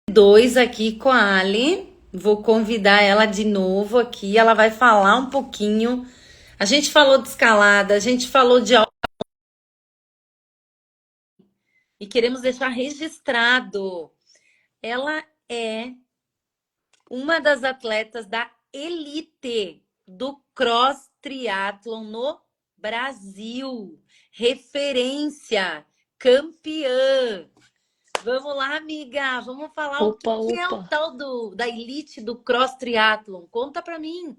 Dois aqui com a Ali. Vou convidar ela de novo aqui. Ela vai falar um pouquinho. A gente falou de escalada, a gente falou de aula e queremos deixar registrado. Ela é uma das atletas da elite do cross triatlon no Brasil. Referência, campeã. Vamos lá, amiga. Vamos falar o que Opa, que é o opa. tal da elite do cross triatlon. Conta pra mim.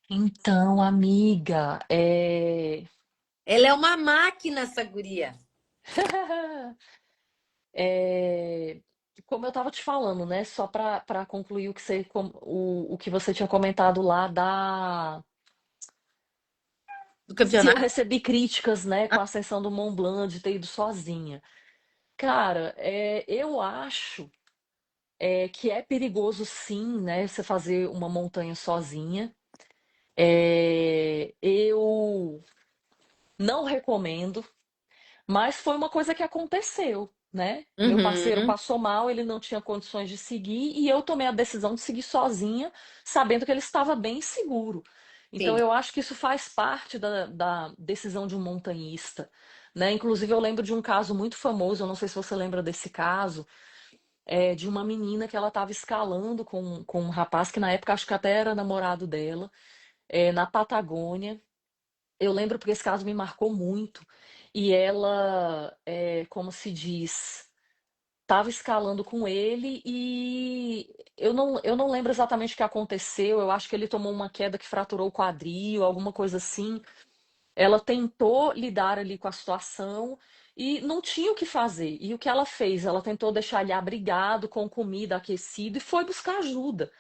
Então, amiga, Ela é uma máquina, essa guria. é, como eu estava te falando, né? Só para concluir o que você tinha comentado lá da Do se eu campeonato? recebi críticas, né, Ah, com a ascensão do Mont Blanc de ter ido sozinha. Cara, eu acho que é perigoso sim, né? Você fazer uma montanha sozinha. Eu não recomendo. Mas foi uma coisa que aconteceu, né? Meu parceiro uhum, passou mal, ele não tinha condições de seguir e eu tomei a decisão de seguir sozinha, sabendo que ele estava bem seguro. Então sim. eu acho que isso faz parte da decisão de um montanhista, né? Inclusive eu lembro de um caso muito famoso, eu não sei se você lembra desse caso, de uma menina que ela estava escalando com um rapaz que na época acho que até era namorado dela, na Patagônia. Eu lembro porque esse caso me marcou muito. E ela, como se diz, estava escalando com ele e eu não lembro exatamente o que aconteceu. Eu acho que ele tomou uma queda que fraturou o quadril, alguma coisa assim. Ela tentou lidar ali com a situação e não tinha o que fazer. E o que ela fez? Ela tentou deixar ele abrigado, com comida aquecida e foi buscar ajuda,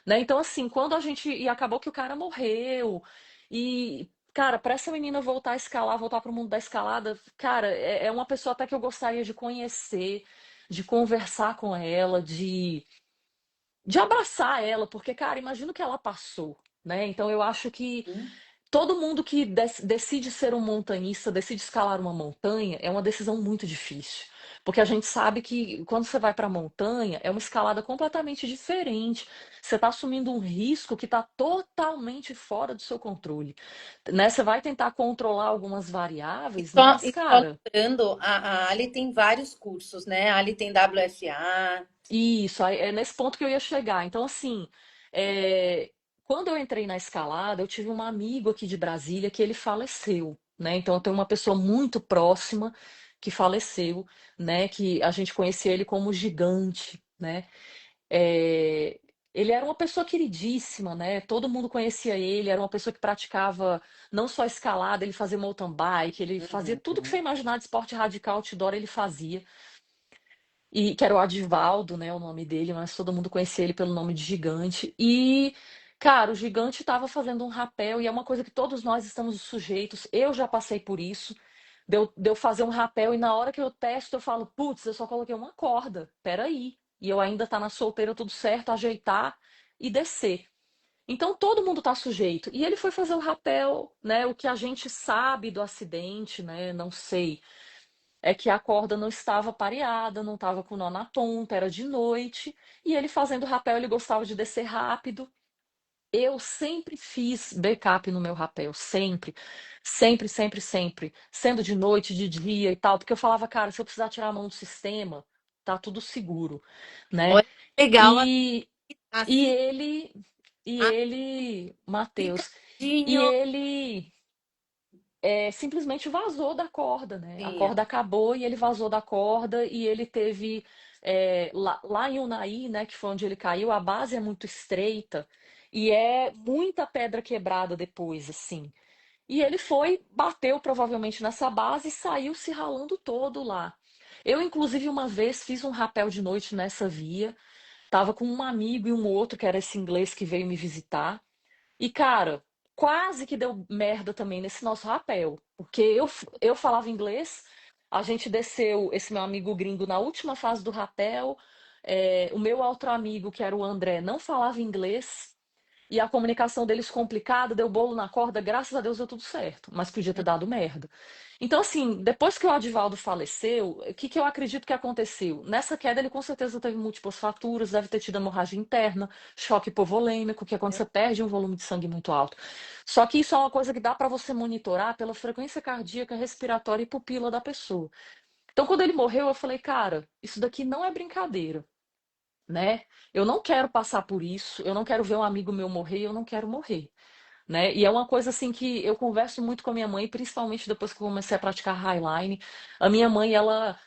né? Então, assim, quando a gente. E acabou que o cara morreu. E, cara, para essa menina voltar a escalar, voltar para o mundo da escalada, cara, é uma pessoa até que eu gostaria de conhecer, de conversar com ela, de abraçar ela, porque, cara, imagina o que ela passou, né? Então, eu acho que todo mundo que decide ser um montanhista, decide escalar uma montanha, é uma decisão muito difícil. Porque a gente sabe que quando você vai para a montanha, é uma escalada completamente diferente. Você está assumindo um risco que está totalmente fora do seu controle. Né? Você vai tentar controlar algumas variáveis, mas, E só cara, lembrando, a Ali tem vários cursos, né? A Ali tem WFA. isso, é nesse ponto que eu ia chegar. Então, assim, quando eu entrei na escalada, eu tive um amigo aqui de Brasília que ele faleceu, né? Então, eu tenho uma pessoa muito próxima que faleceu, né? Que a gente conhecia ele como gigante, né? É, ele era uma pessoa queridíssima, né? Todo mundo conhecia ele, era uma pessoa que praticava não só escalada, ele fazia mountain bike, ele fazia tudo que você Uhum. imaginar de esporte radical outdoor, ele fazia. E que era o Adivaldo, né, o nome dele, mas todo mundo conhecia ele pelo nome de Gigante. E, cara, o Gigante estava fazendo um rapel e é uma coisa que todos nós estamos sujeitos. Eu já passei por isso. De eu fazer um rapel e na hora que eu testo eu falo, putz, eu só coloquei uma corda, peraí. E eu ainda tá na solteira tudo certo, ajeitar e descer. Então todo mundo tá sujeito. E ele foi fazer o rapel, né? O que a gente sabe do acidente, né? Não sei é que a corda não estava pareada, não estava com nó na ponta, era de noite, e ele fazendo rapel, ele gostava de descer rápido. Eu sempre fiz backup no meu rapel, sempre, sempre, sempre, sempre, sendo de noite, de dia e tal, porque eu falava, cara, se eu precisar tirar a mão do sistema, tá tudo seguro, né? Olha, legal. E, e Assim, ele, e ele, Matheus, e Ricardinho. ele simplesmente vazou da corda, né? A Sim. corda acabou e ele vazou da corda e ele teve lá em Unai, né, que foi onde ele caiu, a base é muito estreita e é muita pedra quebrada depois, assim. E ele foi, bateu provavelmente nessa base e saiu se ralando todo lá. Eu, inclusive, uma vez fiz um rapel de noite nessa via, tava com um amigo e um outro, que era esse inglês que veio me visitar. E, cara, quase que deu merda também nesse nosso rapel. Porque eu falava inglês, a gente desceu, esse meu amigo gringo, na última fase do rapel. O meu outro amigo, que era o André, não falava inglês. e a comunicação deles complicada, deu bolo na corda, graças a Deus deu tudo certo, mas podia ter dado merda. Então, assim, depois que o Adivaldo faleceu, o que eu acredito que aconteceu? Nessa queda, ele com certeza teve múltiplas fraturas, deve ter tido hemorragia interna, choque hipovolêmico, que é quando você perde um volume de sangue muito alto. Só que isso é uma coisa que dá para você monitorar pela frequência cardíaca, respiratória e pupila da pessoa. Então, quando ele morreu, eu falei, cara, isso daqui não é brincadeira, né? Eu não quero passar por isso, eu não quero ver um amigo meu morrer, eu não quero morrer, né? E é uma coisa assim que eu converso muito com a minha mãe, principalmente depois que eu comecei a praticar highline. A minha mãe, ela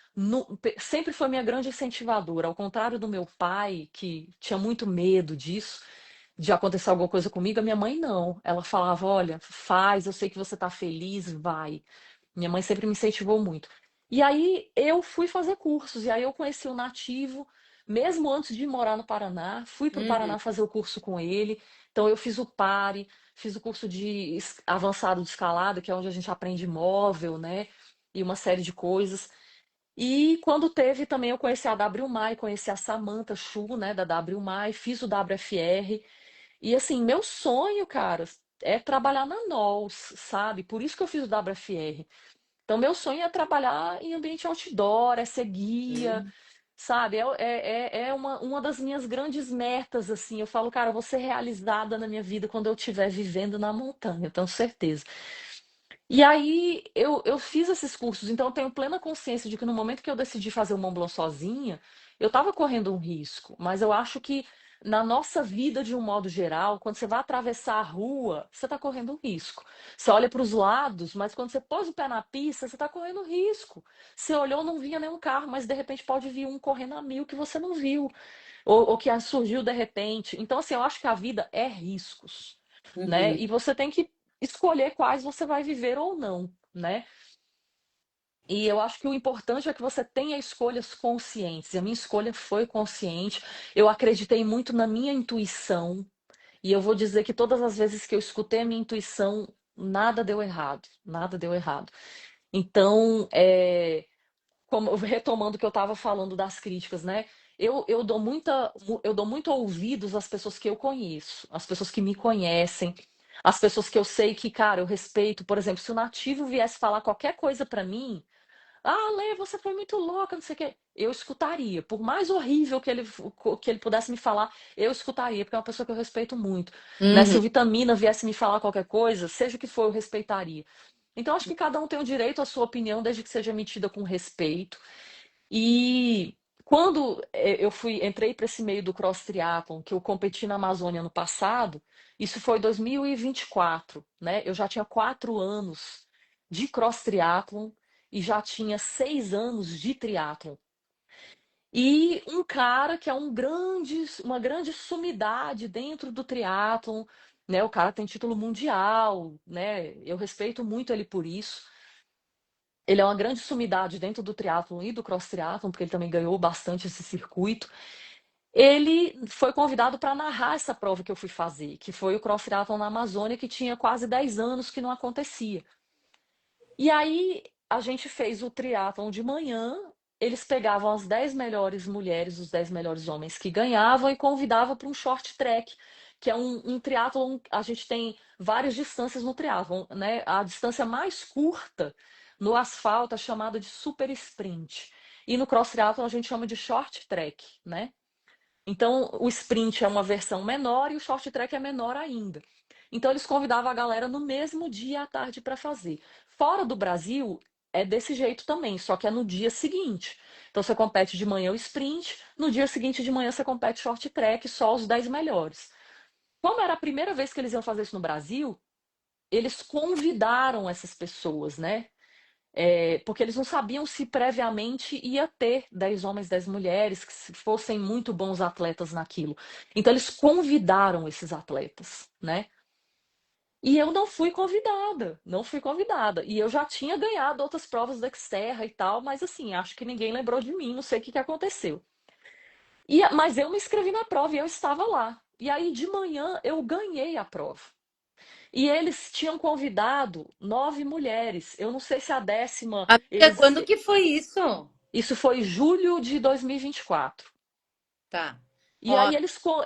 sempre foi minha grande incentivadora, ao contrário do meu pai, que tinha muito medo disso, de acontecer alguma coisa comigo, a minha mãe não. Ela falava, olha, faz, eu sei que você tá feliz, vai. Minha mãe sempre me incentivou muito. E aí eu fui fazer cursos, e aí eu conheci o Nativo, mesmo antes de morar no Paraná, fui para o Uhum. Paraná fazer o curso com ele. Então eu fiz o PARE, fiz o curso de avançado de escalada, que é onde a gente aprende móvel, né? E uma série de coisas. E quando teve também, eu conheci a WMAI, conheci a Samantha Chu, né, da WMAI, fiz o WFR. E assim, meu sonho, cara, é trabalhar na NOLS, sabe? Por isso que eu fiz o WFR. Então, meu sonho é trabalhar em ambiente outdoor, é ser guia, Uhum. sabe? É uma das minhas grandes metas, assim. Eu falo, cara, eu vou ser realizada na minha vida quando eu estiver vivendo na montanha, eu tenho certeza. E aí eu fiz esses cursos, então eu tenho plena consciência de que no momento que eu decidi fazer o Mont Blanc sozinha, eu estava correndo um risco, mas eu acho que na nossa vida, de um modo geral, quando você vai atravessar a rua, você está correndo um risco. Você olha para os lados, mas quando você pôs o pé na pista, você está correndo risco. Você olhou, não vinha nenhum carro, mas de repente pode vir um correndo a mil que você não viu, ou que surgiu de repente. Então, assim, eu acho que a vida é riscos, né? Uhum. E você tem que escolher quais você vai viver ou não, né? E eu acho que o importante é que você tenha escolhas conscientes. E a minha escolha foi consciente. Eu acreditei muito na minha intuição. E eu vou dizer que todas as vezes que eu escutei a minha intuição, nada deu errado. Nada deu errado. Então, como retomando o que eu estava falando das críticas, né? Eu dou muito ouvidos às pessoas que eu conheço, às pessoas que me conhecem, às pessoas que eu sei que, cara, eu respeito. Por exemplo, se o nativo viesse falar qualquer coisa para mim, ah, Lê, você foi muito louca, não sei o quê, eu escutaria. Por mais horrível que ele pudesse me falar, eu escutaria, porque é uma pessoa que eu respeito muito. Né? Se Uhum. o Vitamina viesse me falar qualquer coisa, seja o que for, eu respeitaria. Então, acho que cada um tem o direito à sua opinião, desde que seja emitida com respeito. E quando entrei para esse meio do cross triathlon, que eu competi na Amazônia no passado, isso foi 2024, né? Eu já tinha 4 anos de cross triathlon e já tinha 6 anos de triathlon. E um cara que é uma grande sumidade dentro do triatlon, né? O cara tem título mundial, né? Eu respeito muito ele por isso. Ele é uma grande sumidade dentro do triatlon e do cross triatlon, porque ele também ganhou bastante esse circuito. Ele foi convidado para narrar essa prova que eu fui fazer, que foi o cross triatlon na Amazônia, que tinha quase 10 anos que não acontecia. E aí a gente fez o triatlon de manhã, eles pegavam as 10 melhores mulheres, os 10 melhores homens que ganhavam e convidavam para um short track, que é um triatlon, a gente tem várias distâncias no triatlon, né? A distância mais curta no asfalto é chamada de super sprint. E no cross triatlon a gente chama de short track, né? Então, o sprint é uma versão menor e o short track é menor ainda. Então, eles convidavam a galera no mesmo dia à tarde para fazer. Fora do Brasil, é desse jeito também, só que é no dia seguinte. Então, você compete de manhã o sprint, no dia seguinte de manhã você compete short track, só os 10 melhores. Como era a primeira vez que eles iam fazer isso no Brasil, eles convidaram essas pessoas, né? Porque eles não sabiam se previamente ia ter 10 homens, 10 mulheres que fossem muito bons atletas naquilo. Então eles convidaram esses atletas, né? E eu não fui convidada, não fui convidada. E eu já tinha ganhado outras provas da Xterra e tal, mas assim, acho que ninguém lembrou de mim, não sei o que aconteceu. Mas eu me inscrevi na prova e eu estava lá. E aí de manhã eu ganhei a prova. E eles tinham convidado 9 mulheres. Eu não sei se a 10ª Amiga, eles. quando que foi isso? Isso foi julho de 2024. Tá. E Ó, aí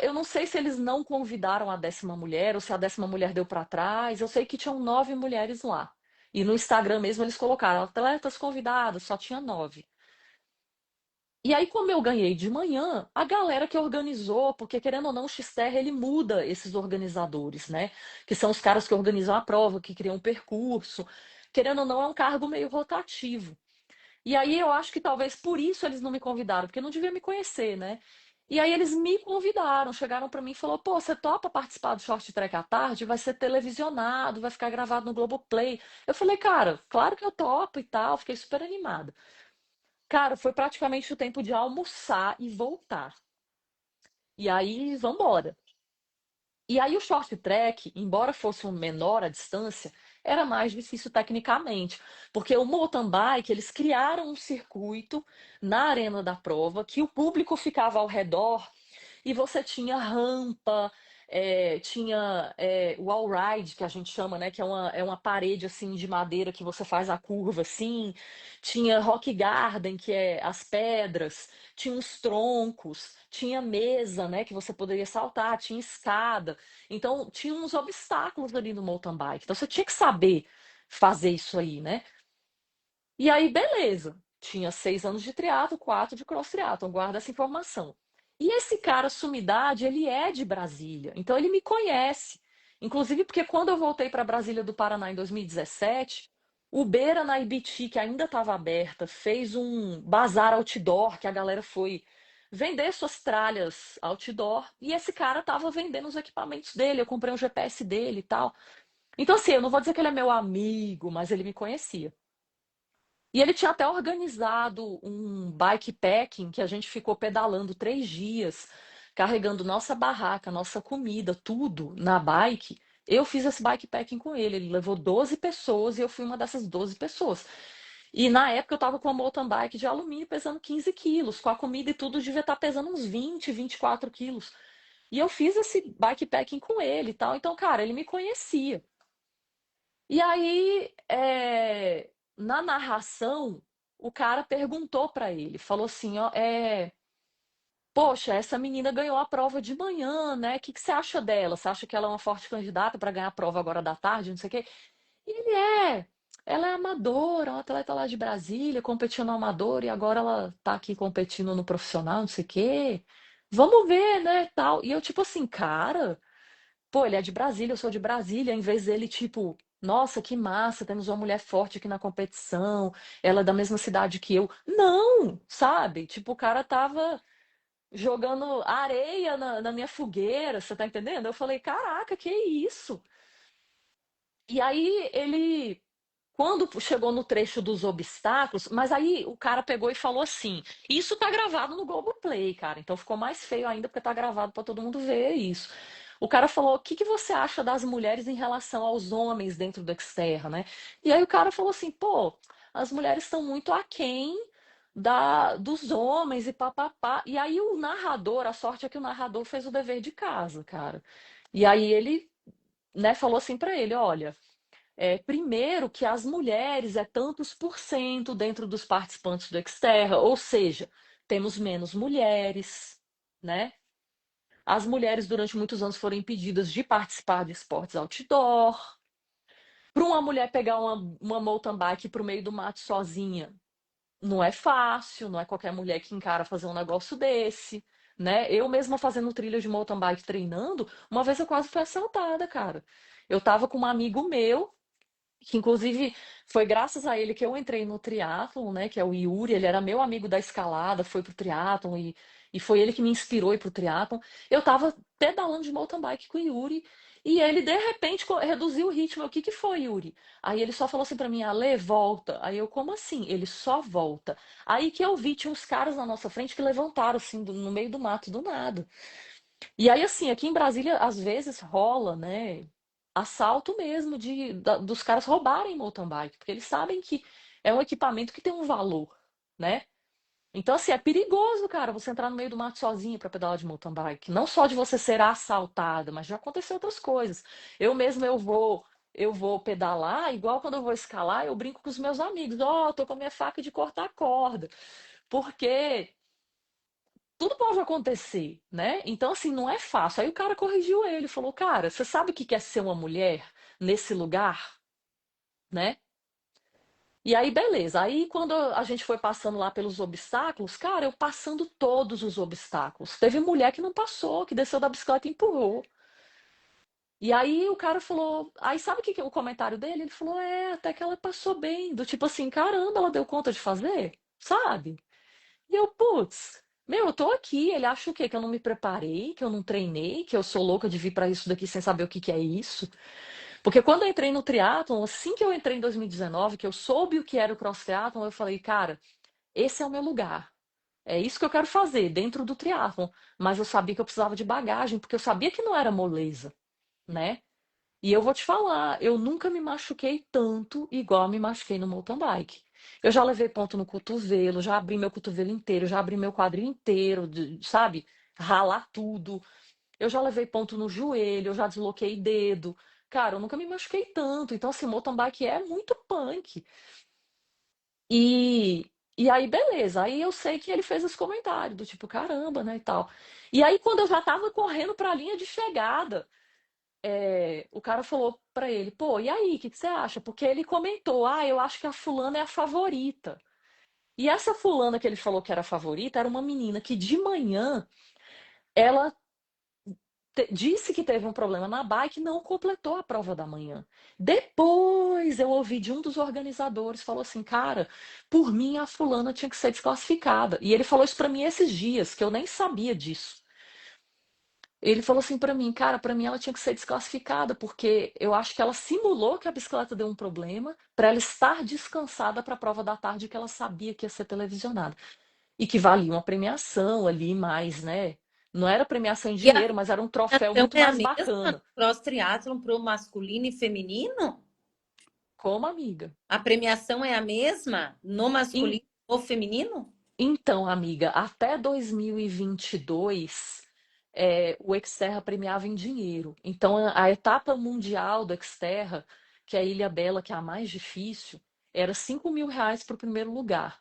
eu não sei se eles não convidaram a 10ª mulher ou se a 10ª mulher deu para trás. Eu sei que tinham 9 mulheres lá. E no Instagram mesmo eles colocaram atletas convidados, só tinha 9. E aí, como eu ganhei de manhã, a galera que organizou, porque querendo ou não, o Xterra ele muda esses organizadores, né? Que são os caras que organizam a prova, que criam o percurso. Querendo ou não, é um cargo meio rotativo. E aí eu acho que talvez por isso eles não me convidaram, porque não devia me conhecer, né? E aí eles me convidaram, chegaram pra mim e falou: "Pô, você topa participar do Short Track à tarde? Vai ser televisionado, vai ficar gravado no Globoplay". Eu falei: "Cara, claro que eu topo e tal". Fiquei super animada. Cara, foi praticamente o tempo de almoçar e voltar. E aí, vambora. E aí o short track, embora fosse um menor a distância, era mais difícil tecnicamente, porque o mountain bike, eles criaram um circuito na arena da prova que o público ficava ao redor e você tinha rampa, tinha wall ride, que a gente chama, né? Que é uma parede assim de madeira que você faz a curva assim. Tinha rock garden, que é as pedras. Tinha uns troncos. Tinha mesa, né? Que você poderia saltar. Tinha escada. Então, tinha uns obstáculos ali no mountain bike. Então, você tinha que saber fazer isso aí, né? E aí, beleza. Tinha 6 anos de triatlo, 4 de cross triatlo. Guarda essa informação. E esse cara, sumidade, ele é de Brasília. Então, ele me conhece. Inclusive, porque quando eu voltei para Brasília do Paraná em 2017, o Beira na Ibiti, que ainda estava aberta, fez um bazar outdoor que a galera foi vender suas tralhas outdoor. E esse cara estava vendendo os equipamentos dele. Eu comprei um GPS dele e tal. Então, assim, eu não vou dizer que ele é meu amigo, mas ele me conhecia. E ele tinha até organizado um bikepacking que a gente ficou pedalando 3 dias, carregando nossa barraca, nossa comida, tudo na bike. Eu fiz esse bikepacking com ele. Ele levou 12 pessoas e eu fui uma dessas 12 pessoas. E na época eu tava com uma mountain bike de alumínio pesando 15 quilos. Com a comida e tudo devia estar pesando uns 20, 24 quilos. E eu fiz esse bikepacking com ele e tal. Então, cara, ele me conhecia. E aí, na narração, o cara perguntou pra ele, falou assim, ó, poxa, essa menina ganhou a prova de manhã, né? O que que você acha dela? Você acha que ela é uma forte candidata para ganhar a prova agora da tarde, não sei o quê? E ela é amadora, uma atleta lá de Brasília, competiu no amador e agora ela tá aqui competindo no profissional, não sei o quê. Vamos ver, né, tal. E eu tipo assim, cara, pô, ele é de Brasília, eu sou de Brasília, em vez dele, tipo, nossa, que massa, temos uma mulher forte aqui na competição, ela é da mesma cidade que eu. Não, sabe? Tipo, o cara tava jogando areia na minha fogueira, você tá entendendo? Eu falei, caraca, que isso? E aí ele, quando chegou no trecho dos obstáculos, mas aí o cara pegou e falou assim: "Isso tá gravado no Globoplay, cara". Então ficou mais feio ainda porque tá gravado pra todo mundo ver isso. O cara falou: "O que que você acha das mulheres em relação aos homens dentro do Xterra, né?" E aí o cara falou assim: "Pô, as mulheres estão muito aquém dos homens e papapá". E aí o narrador, a sorte é que o narrador fez o dever de casa, cara. E aí ele, né, falou assim pra ele: "Olha, primeiro que as mulheres é tantos por cento dentro dos participantes do Xterra, ou seja, temos menos mulheres, né? As mulheres durante muitos anos foram impedidas de participar de esportes outdoor. Para uma mulher pegar uma mountain bike para o meio do mato sozinha, não é fácil, não é qualquer mulher que encara fazer um negócio desse, né? Eu mesma fazendo trilha de mountain bike treinando, uma vez eu quase fui assaltada, cara. Eu tava com um amigo meu que inclusive foi graças a ele que eu entrei no triatlon, né, que é o Yuri, ele era meu amigo da escalada, foi pro triatlon e foi ele que me inspirou a ir pro triatlon. Eu tava pedalando de mountain bike com o Yuri e ele de repente reduziu o ritmo. O que que foi, Yuri? Aí ele só falou assim pra mim: "Ale, volta". Aí eu: "Como assim?". Ele: "Só volta". Aí que eu vi, tinha uns caras na nossa frente que levantaram assim no meio do mato do nada. E aí, assim, aqui em Brasília, às vezes rola, né, assalto mesmo dos caras roubarem mountain bike, porque eles sabem que é um equipamento que tem um valor, né? Então, assim, é perigoso, cara, você entrar no meio do mato sozinho para pedalar de mountain bike. Não só de você ser assaltada, mas já aconteceu outras coisas. Eu mesmo, eu vou pedalar, igual quando eu vou escalar, eu brinco com os meus amigos. Ó, tô com a minha faca de cortar corda. Porque tudo pode acontecer, né? Então, assim, não é fácil. Aí o cara corrigiu ele, falou, cara, você sabe o que é ser uma mulher nesse lugar, né? E aí, beleza. Aí, quando a gente foi passando lá pelos obstáculos, cara, eu passando todos os obstáculos. Teve mulher que não passou, que desceu da bicicleta e empurrou. E aí o cara falou, aí sabe que é o comentário dele? Ele falou, até que ela passou bem, do tipo assim, caramba, ela deu conta de fazer, sabe? E eu, putz, meu, eu tô aqui. Ele acha o quê? Que eu não me preparei, que eu não treinei, que eu sou louca de vir pra isso daqui sem saber o que que é isso. Porque quando eu entrei no triatlon, assim que eu entrei em 2019, que eu soube o que era o cross triatlon, eu falei, cara, esse é o meu lugar. É isso que eu quero fazer dentro do triatlon. Mas eu sabia que eu precisava de bagagem, porque eu sabia que não era moleza, né? E eu vou te falar, eu nunca me machuquei tanto igual me machuquei no mountain bike. Eu já levei ponto no cotovelo, já abri meu cotovelo inteiro, já abri meu quadril inteiro, sabe? Ralar tudo. Eu já levei ponto no joelho, eu já desloquei dedo. Cara, eu nunca me machuquei tanto. Então, assim, mountain bike é muito punk. E aí, beleza. Aí eu sei que ele fez esse comentário do tipo, caramba, né, e tal. E aí, quando eu já tava correndo pra linha de chegada, o cara falou pra ele, pô, e aí, o que que você acha? Porque ele comentou, eu acho que a fulana é a favorita. E essa fulana que ele falou que era a favorita era uma menina que de manhã ela disse que teve um problema na bike e não completou a prova da manhã. Depois eu ouvi de um dos organizadores, falou assim, cara, por mim a fulana tinha que ser desclassificada. E ele falou isso pra mim esses dias, que eu nem sabia disso. Ele falou assim pra mim, cara, pra mim ela tinha que ser desclassificada, porque eu acho que ela simulou que a bicicleta deu um problema pra ela estar descansada pra prova da tarde que ela sabia que ia ser televisionada. E que valia uma premiação ali mais, né? Não era premiação em E a dinheiro, mas era um troféu premiação muito é a mais mesma no bacana. cross triatlon para o masculino e feminino? Como amiga? A premiação é a mesma no Em- masculino ou feminino? Então, amiga, até 2022, o Xterra premiava em dinheiro. Então, a etapa mundial do Xterra, que é a Ilha Bela, que é a mais difícil, era R$ 5.000 para o primeiro lugar.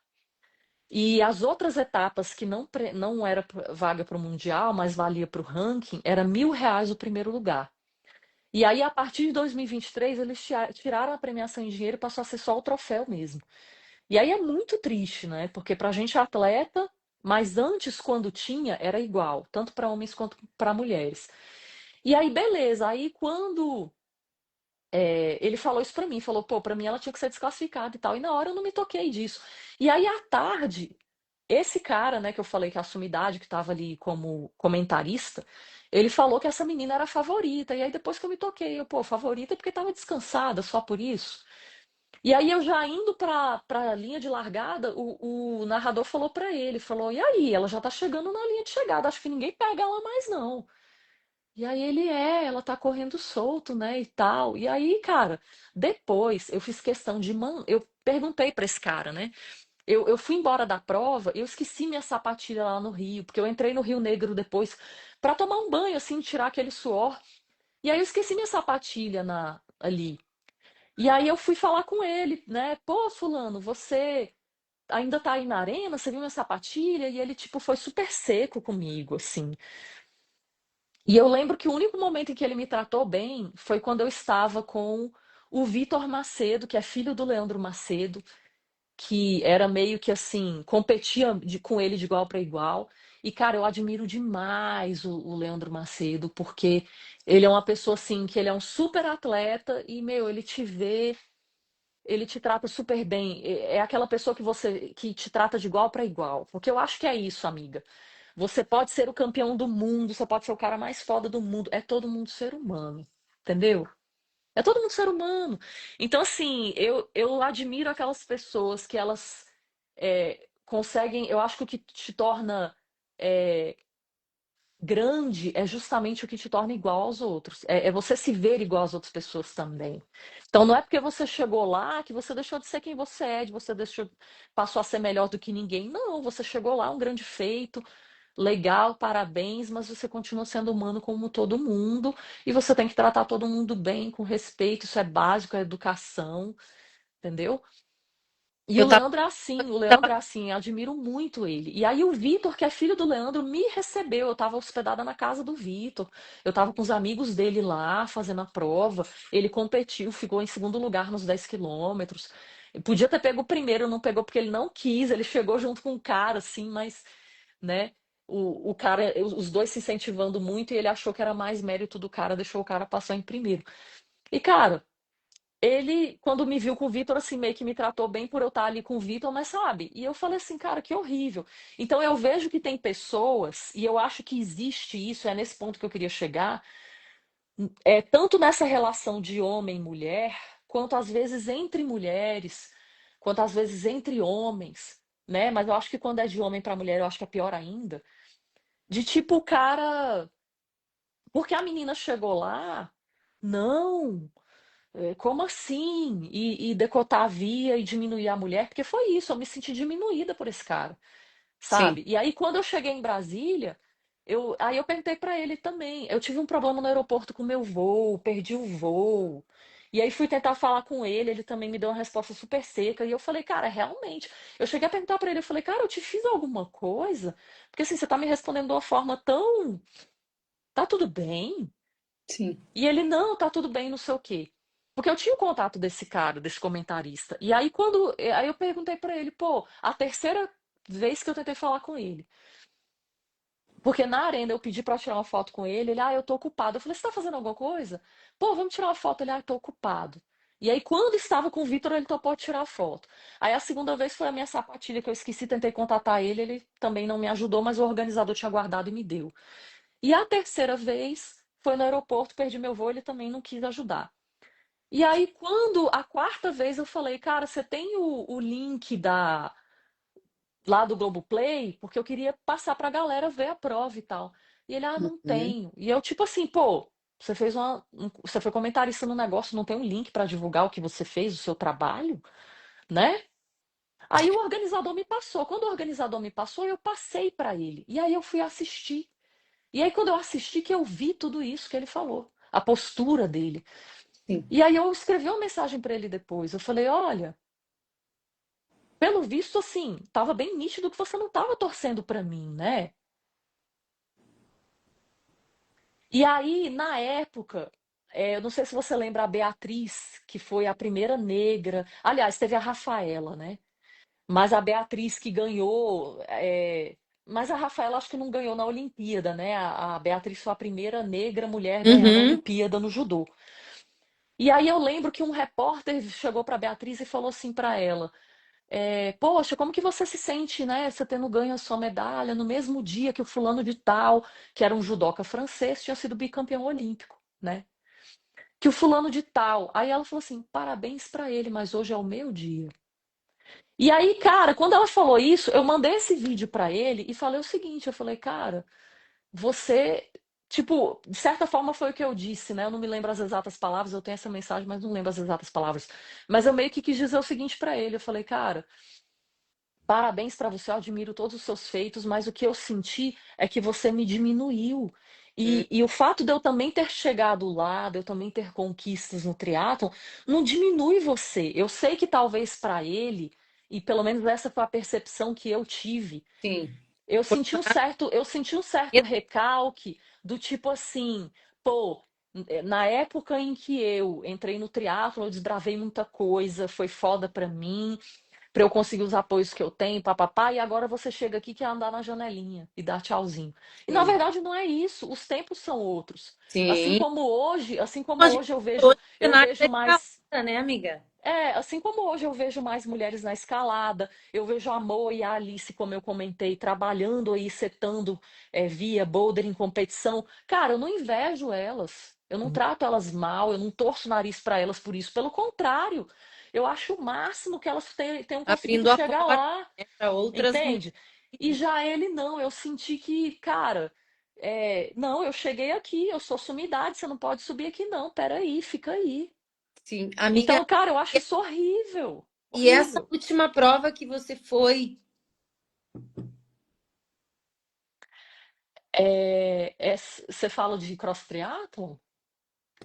E as outras etapas que não era vaga para o Mundial, mas valia para o ranking, era R$ 1.000 o primeiro lugar. E aí, a partir de 2023, eles tiraram a premiação em dinheiro e passou a ser só o troféu mesmo. E aí é muito triste, né? Porque pra gente é atleta, mas antes, quando tinha, era igual, tanto para homens quanto para mulheres. E aí, beleza. Aí, quando ele falou isso pra mim, falou, pô, pra mim ela tinha que ser desclassificada e tal. E na hora eu não me toquei disso. E aí, à tarde, esse cara, né, que eu falei que é a sumidade, que tava ali como comentarista, ele falou que essa menina era a favorita. E aí, depois que eu me toquei, eu, pô, favorita porque tava descansada, só por isso. E aí eu já indo para a linha de largada, o narrador falou para ele, falou: "E aí, ela já tá chegando na linha de chegada, acho que ninguém pega ela mais não". E aí ele ela tá correndo solto, né, e tal. E aí, cara, depois eu fiz questão eu perguntei para esse cara, né? Eu fui embora da prova, eu esqueci minha sapatilha lá no Rio, porque eu entrei no Rio Negro depois para tomar um banho assim, tirar aquele suor. E aí eu esqueci minha sapatilha ali. E aí eu fui falar com ele, né? Pô, fulano, você ainda tá aí na arena? Você viu minha sapatilha? E ele, tipo, foi super seco comigo, assim. E eu lembro que o único momento em que ele me tratou bem foi quando eu estava com o Vitor Macedo, que é filho do Leandro Macedo, que era meio que assim, competia com ele de igual para igual. E, cara, eu admiro demais o Leandro Macedo, porque ele é uma pessoa assim, que ele é um super atleta e, meu, ele te trata super bem. É aquela pessoa que te trata de igual para igual. Porque eu acho que é isso, amiga. Você pode ser o campeão do mundo, você pode ser o cara mais foda do mundo. É todo mundo ser humano. Entendeu? É todo mundo ser humano. Então, assim, eu admiro aquelas pessoas que elas conseguem. Eu acho que o que te torna é, grande é justamente o que te torna igual aos outros. É você se ver igual às outras pessoas também. Então não é porque você chegou lá que você deixou de ser quem você é, passou a ser melhor do que ninguém. Não, você chegou lá, um grande feito, legal, parabéns, mas você continua sendo humano como todo mundo e você tem que tratar todo mundo bem, com respeito, isso é básico, é educação, entendeu? E Eu tava. O Leandro é assim, eu admiro muito ele. E aí o Vitor, que é filho do Leandro, me recebeu. Eu estava hospedada na casa do Vitor. Eu estava com os amigos dele lá, fazendo a prova. Ele competiu, ficou em segundo lugar nos 10 quilômetros. Podia ter pego o primeiro, não pegou porque ele não quis. Ele chegou junto com o cara, assim, mas, né? O cara, os dois se incentivando muito e ele achou que era mais mérito do cara, deixou o cara passar em primeiro. E, cara, ele, quando me viu com o Vitor, assim, meio que me tratou bem por eu estar ali com o Vitor, mas sabe? E eu falei assim, cara, que horrível. Então eu vejo que tem pessoas, e eu acho que existe isso, é nesse ponto que eu queria chegar, tanto nessa relação de homem e mulher, quanto às vezes entre mulheres, quanto às vezes entre homens, né? Mas eu acho que quando é de homem para mulher, eu acho que é pior ainda. De tipo, o cara. Porque a menina chegou lá, não. Como assim? E decotar a via e diminuir a mulher? Porque foi isso, eu me senti diminuída por esse cara, Sim. sabe? E aí, quando eu cheguei em Brasília, aí eu perguntei pra ele também. Eu tive um problema no aeroporto com o meu voo, perdi o voo. E aí fui tentar falar com ele também me deu uma resposta super seca. E eu falei, cara, realmente. Eu cheguei a perguntar pra ele, eu falei, cara, eu te fiz alguma coisa? Porque assim, você tá me respondendo de uma forma tão. Tá tudo bem? Sim. E ele, não, tá tudo bem, não sei o quê. Porque eu tinha o contato desse cara, desse comentarista. E aí aí eu perguntei pra ele, pô, a terceira vez que eu tentei falar com ele. Porque na arena eu pedi pra tirar uma foto com ele, eu tô ocupado. Eu falei, você tá fazendo alguma coisa? Pô, vamos tirar uma foto. Ele, eu tô ocupado. E aí, quando estava com o Vitor, ele topou tirar a foto. Aí a segunda vez foi a minha sapatilha que eu esqueci, tentei contatar ele, ele também não me ajudou, mas o organizador tinha guardado e me deu. E a terceira vez foi no aeroporto, perdi meu voo, ele também não quis ajudar. E aí, quando a quarta vez eu falei, cara, você tem o link lá do Globoplay? Porque eu queria passar pra galera ver a prova e tal. E ele, não Uhum. tenho. E eu, tipo assim, pô, você foi comentarista no negócio, não tem um link pra divulgar o que você fez, o seu trabalho, né? Aí o organizador me passou. Quando o organizador me passou, eu passei pra ele. E aí eu fui assistir. E aí, quando eu assisti, que eu vi tudo isso que ele falou, a postura dele. Sim. E aí eu escrevi uma mensagem para ele depois. Eu falei, olha, pelo visto, assim, tava bem nítido que você não tava torcendo para mim, né? E aí, na época, eu não sei se você lembra a Beatriz, que foi a primeira negra. Aliás, teve a Rafaela, né? Mas a Beatriz que ganhou. Mas a Rafaela acho que não ganhou na Olimpíada, né? A Beatriz foi a primeira negra mulher ganhando a Uhum. Olimpíada no judô. E aí eu lembro que um repórter chegou para Beatriz e falou assim para ela: poxa, como que você se sente, né? Você tendo ganho a sua medalha no mesmo dia que o fulano de tal, que era um judoca francês, tinha sido bicampeão olímpico, né? Que o fulano de tal. Aí ela falou assim: parabéns para ele, mas hoje é o meu dia. E aí, cara, quando ela falou isso, eu mandei esse vídeo para ele e falei o seguinte: eu falei, cara, você, tipo, de certa forma foi o que eu disse, né? Eu não me lembro as exatas palavras, eu tenho essa mensagem, mas não lembro as exatas palavras. Mas eu meio que quis dizer o seguinte pra ele, eu falei, cara, parabéns pra você, eu admiro todos os seus feitos, mas o que eu senti é que você me diminuiu. Hum. E o fato de eu também ter chegado lá, de eu também ter conquistas no triatlon, não diminui você. Eu sei que talvez pra ele, e pelo menos essa foi a percepção que eu tive, Sim. eu senti um certo recalque do tipo assim, pô, na época em que eu entrei no triatlo, eu desbravei muita coisa, foi foda pra mim, pra eu conseguir os apoios que eu tenho, papapá, e agora você chega aqui e quer andar na janelinha e dar tchauzinho. E na Sim. verdade não é isso, os tempos são outros. Sim. Assim como A gente hoje hoje o eu cenário da vejo mais escalada, né, amiga? assim como hoje eu vejo mais mulheres na escalada, eu vejo a Mo e a Alice, como eu comentei, trabalhando aí, setando via boulder em competição. Cara, eu não invejo elas, eu não trato elas mal, eu não torço o nariz para elas por isso. Pelo contrário, eu acho o máximo que elas tenham conseguido Abrindo a chegar porta, lá, né, para outras entende? E mulheres. já ele não, eu senti que, cara, não, eu cheguei aqui, eu sou sumidade, você não pode subir aqui não, peraí, fica aí. Sim, amiga. Então, cara, eu acho isso horrível. E essa Horrível. última prova que você foi, Você fala de cross triathlon?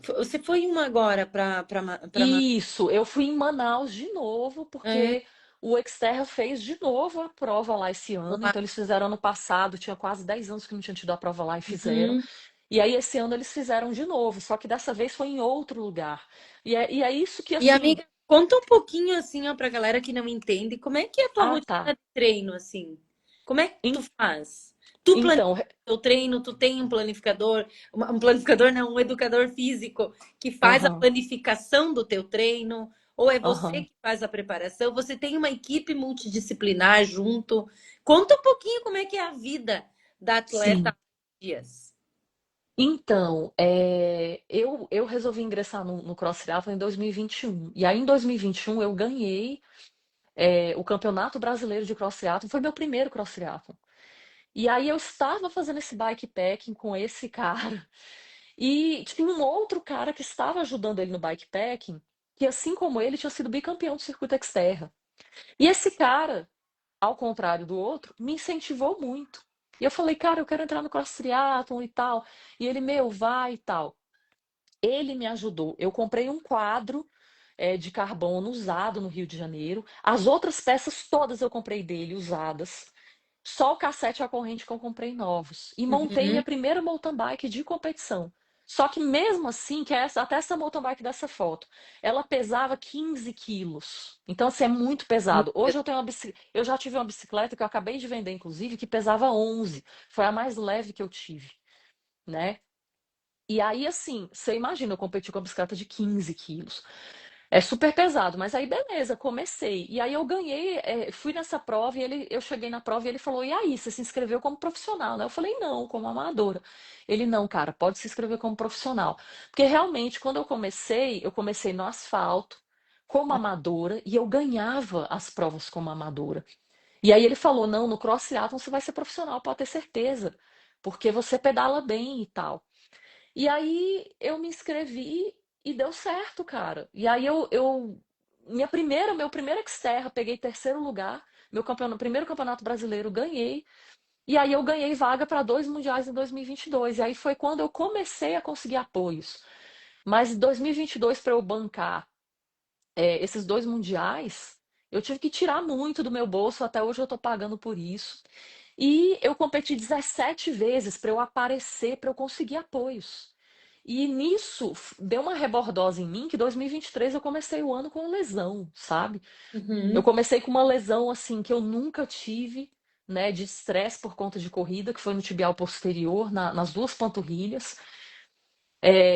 você foi uma agora para Isso, eu fui em Manaus de novo, é, porque O Xterra fez de novo a prova lá esse ano, Lá. então eles fizeram ano passado, tinha quase 10 anos que não tinha tido a prova lá e fizeram. Uhum. E aí esse ano eles fizeram de novo, só que dessa vez foi em outro lugar. E é isso que E assim, amiga, conta um pouquinho assim, ó, pra galera que não entende, como é que é a tua ah, rotina tá. de treino, assim? Como é que tu En- faz? Tu planeja Então, o treino, tu tem um planificador, um planificador não, um educador físico que faz a aham, planificação do teu treino, ou é você aham. que faz a preparação? Você tem uma equipe multidisciplinar junto? Conta um pouquinho como é que é a vida da atleta há Sim. dias. Então, eu resolvi ingressar no Cross Triathlon em 2021. E aí, em 2021, eu ganhei o Campeonato Brasileiro de Cross Triathlon. Foi meu primeiro Cross Triathlon. E aí, eu estava fazendo esse bikepacking com esse cara. E tinha um outro cara que estava ajudando ele no bikepacking, que, assim como ele, tinha sido bicampeão do circuito Xterra. E esse cara, ao contrário do outro, me incentivou muito. E eu falei, cara, eu quero entrar no Cross Triathlon e tal. E ele, meu, vai e tal. Ele me ajudou. Eu comprei um quadro de carbono usado no Rio de Janeiro. As outras peças todas eu comprei dele usadas. Só o cassete e a corrente que eu comprei novos. E montei Uhum. minha primeira mountain bike de competição. Só que mesmo assim, até essa mountain bike dessa foto, ela pesava 15 quilos. Então, assim, é muito pesado. Hoje eu já tive uma bicicleta que eu acabei de vender, inclusive, que pesava 11. Foi a mais leve que eu tive, né? E aí, assim, você imagina, eu competi com a bicicleta de 15 quilos. É super pesado, mas aí beleza, comecei. E aí eu ganhei, fui nessa prova e eu cheguei na prova e ele falou: E aí, você se inscreveu como profissional, né? Eu falei: Não, como amadora. Ele: Não, cara, pode se inscrever como profissional. Porque realmente, quando eu comecei no asfalto, como amadora, e eu ganhava as provas como amadora. E aí ele falou: Não, no Cross Triathlon você vai ser profissional, pode ter certeza, porque você pedala bem e tal. E aí eu me inscrevi e deu certo, cara. E aí meu primeiro Xterra, peguei terceiro lugar, primeiro campeonato brasileiro, ganhei. E aí eu ganhei vaga para dois mundiais em 2022. E aí foi quando eu comecei a conseguir apoios. Mas em 2022, para eu bancar esses dois mundiais, eu tive que tirar muito do meu bolso. Até hoje eu estou pagando por isso. E eu competi 17 vezes para eu aparecer, para eu conseguir apoios. E nisso deu uma rebordose em mim que 2023 eu comecei o ano com lesão, sabe? Eu Uhum. comecei com uma lesão assim que eu nunca tive, né, de estresse por conta de corrida, que foi no tibial posterior, nas duas panturrilhas,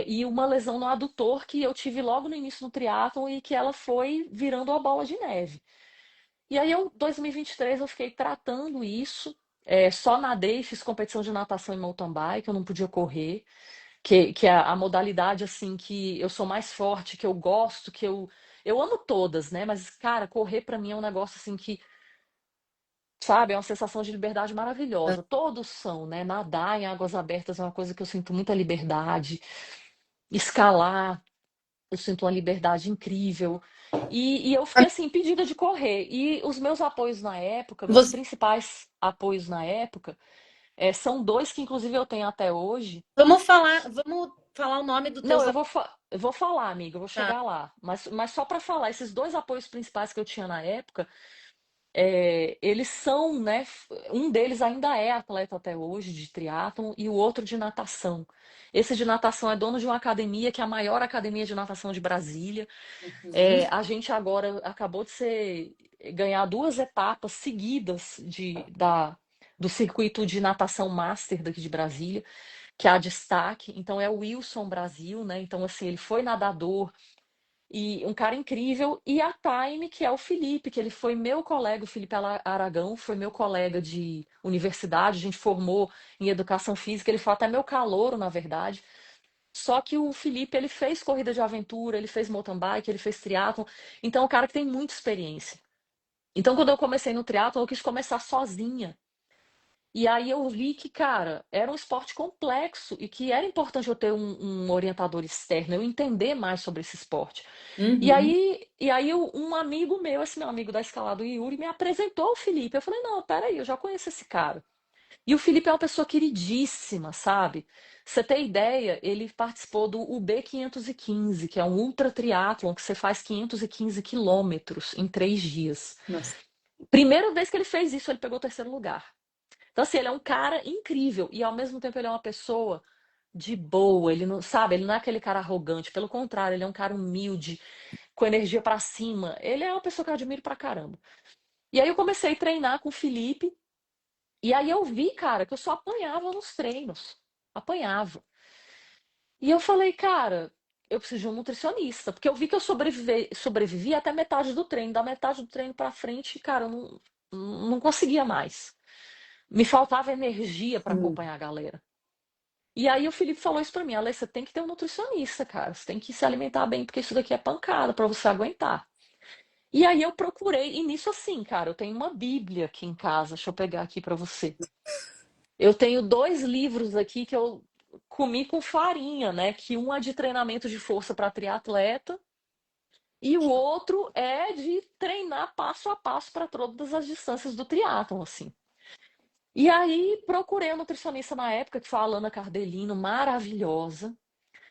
e uma lesão no adutor que eu tive logo no início do triatlon e que ela foi virando uma bola de neve. E aí, 2023, eu fiquei tratando isso. Só nadei, fiz competição de natação e mountain bike, eu não podia correr, que é a modalidade assim que eu sou mais forte, que eu gosto, eu amo todas, né? Mas, cara, correr pra mim é um negócio assim que, sabe, é uma sensação de liberdade maravilhosa. Todos são, né? Nadar em águas abertas é uma coisa que eu sinto muita liberdade. Escalar, eu sinto uma liberdade incrível. E eu fiquei assim, impedida de correr. E os meus apoios na época, meus Você, principais apoios na época, são dois que inclusive eu tenho até hoje. vamos falar o nome dos Não, teus eu vou falar, amiga, eu vou apoios. chegar lá. Mas só para falar, esses dois apoios principais que eu tinha na época, eles são, né? Um deles ainda é atleta até hoje de triatlon e o outro de natação. Esse de natação é dono de uma academia que é a maior academia de natação de Brasília. Uhum. A gente agora acabou de ganhar duas etapas seguidas do circuito de natação master daqui de Brasília, que é a destaque. Então é o Wilson Brasil, né? Então, assim, ele foi nadador e um cara incrível. E a Time, que é o Felipe, que ele foi meu colega, o Felipe Aragão, foi meu colega de universidade, a gente formou em educação física, ele foi até meu calouro, na verdade. Só que o Felipe, ele fez corrida de aventura, ele fez mountain bike, ele fez triatlon. Então, é um cara que tem muita experiência. Então, quando eu comecei no triatlon, eu quis começar sozinha. E aí eu vi que, cara, era um esporte complexo e que era importante eu ter um orientador externo, eu entender mais sobre esse esporte. Uhum. Um amigo meu, esse meu amigo da escalada, o Yuri, me apresentou o Felipe. Eu falei, não, peraí, eu já conheço esse cara. E o Felipe é uma pessoa queridíssima, sabe? Você tem ideia, ele participou do UB 515, que é um ultra triatlon que você faz 515 quilômetros em 3 dias. Nossa. Primeira vez que ele fez isso, ele pegou o terceiro lugar. Então, assim, ele é um cara incrível e ao mesmo tempo ele é uma pessoa de boa. Ele não, sabe, ele não é aquele cara arrogante, pelo contrário, ele é um cara humilde, com energia pra cima. Ele é uma pessoa que eu admiro pra caramba. E aí eu comecei a treinar com o Felipe. E aí eu vi, cara, que eu só apanhava nos treinos. Apanhava. E eu falei, cara, eu preciso de um nutricionista. Porque eu vi que eu sobrevivi até metade do treino. Da metade do treino pra frente, cara, eu não conseguia mais. Me faltava energia pra Sim. acompanhar a galera. E aí o Felipe falou isso pra mim, Alê, você tem que ter um nutricionista, cara. Você tem que se alimentar bem, porque isso daqui é pancada pra você aguentar. E aí eu procurei, e nisso assim, cara, eu tenho uma Bíblia aqui em casa. Deixa eu pegar aqui pra você. Eu tenho 2 livros aqui que eu comi com farinha, né? Que um é de treinamento de força para triatleta e o outro é de treinar passo a passo para todas as distâncias do triatlon, assim. E aí procurei a nutricionista na época, que foi a Alana Cardelino, maravilhosa,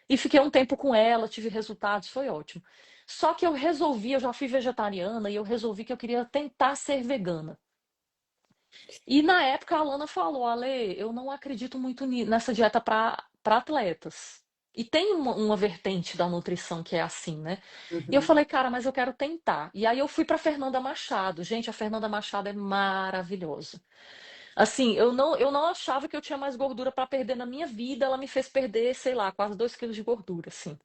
e fiquei um tempo com ela, tive resultados, foi ótimo. Só que eu já fui vegetariana e eu resolvi que eu queria tentar ser vegana. E na época a Alana falou, Ale, eu não acredito muito nessa dieta para atletas. E tem uma vertente da nutrição que é assim, né? E eu Uhum. falei, cara, mas eu quero tentar. E aí eu fui para Fernanda Machado. Gente, a Fernanda Machado é maravilhosa. Assim, eu não achava que eu tinha mais gordura para perder na minha vida. Ela me fez perder, sei lá, quase 2 quilos de gordura, assim.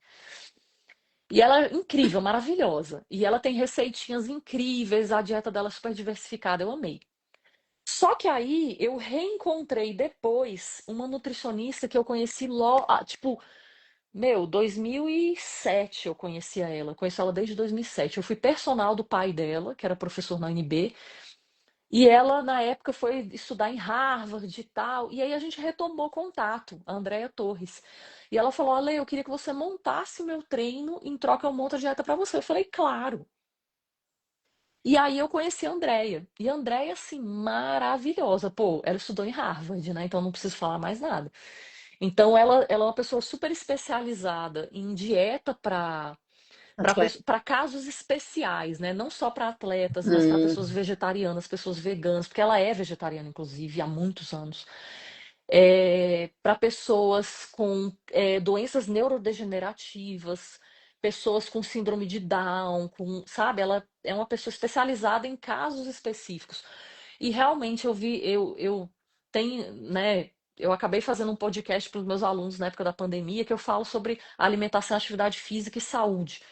E ela é incrível, maravilhosa. E ela tem receitinhas incríveis, a dieta dela é super diversificada, eu amei. Só que aí eu reencontrei depois uma nutricionista que eu conheci logo, tipo, 2007 eu conhecia ela. Conheço ela desde 2007. Eu fui personal do pai dela, que era professor na UNB, e ela na época foi estudar em Harvard e tal. E aí a gente retomou contato, a Andrea Torres. E ela falou: Ale, eu queria que você montasse o meu treino, em troca eu monto a dieta para você. Eu falei, claro. E aí eu conheci a Andrea. E a Andrea, assim, maravilhosa. Pô, ela estudou em Harvard, né? Então não preciso falar mais nada. Então ela é uma pessoa super especializada em dieta Atleta. para casos especiais, né? Não só para atletas, mas para Hum, pessoas vegetarianas, pessoas veganas, porque ela é vegetariana, inclusive, há muitos anos. Para pessoas com doenças neurodegenerativas, pessoas com síndrome de Down, sabe? Ela é uma pessoa especializada em casos específicos. E realmente eu tenho, né? Eu acabei fazendo um podcast para os meus alunos na época da pandemia que eu falo sobre alimentação, atividade física e saúde.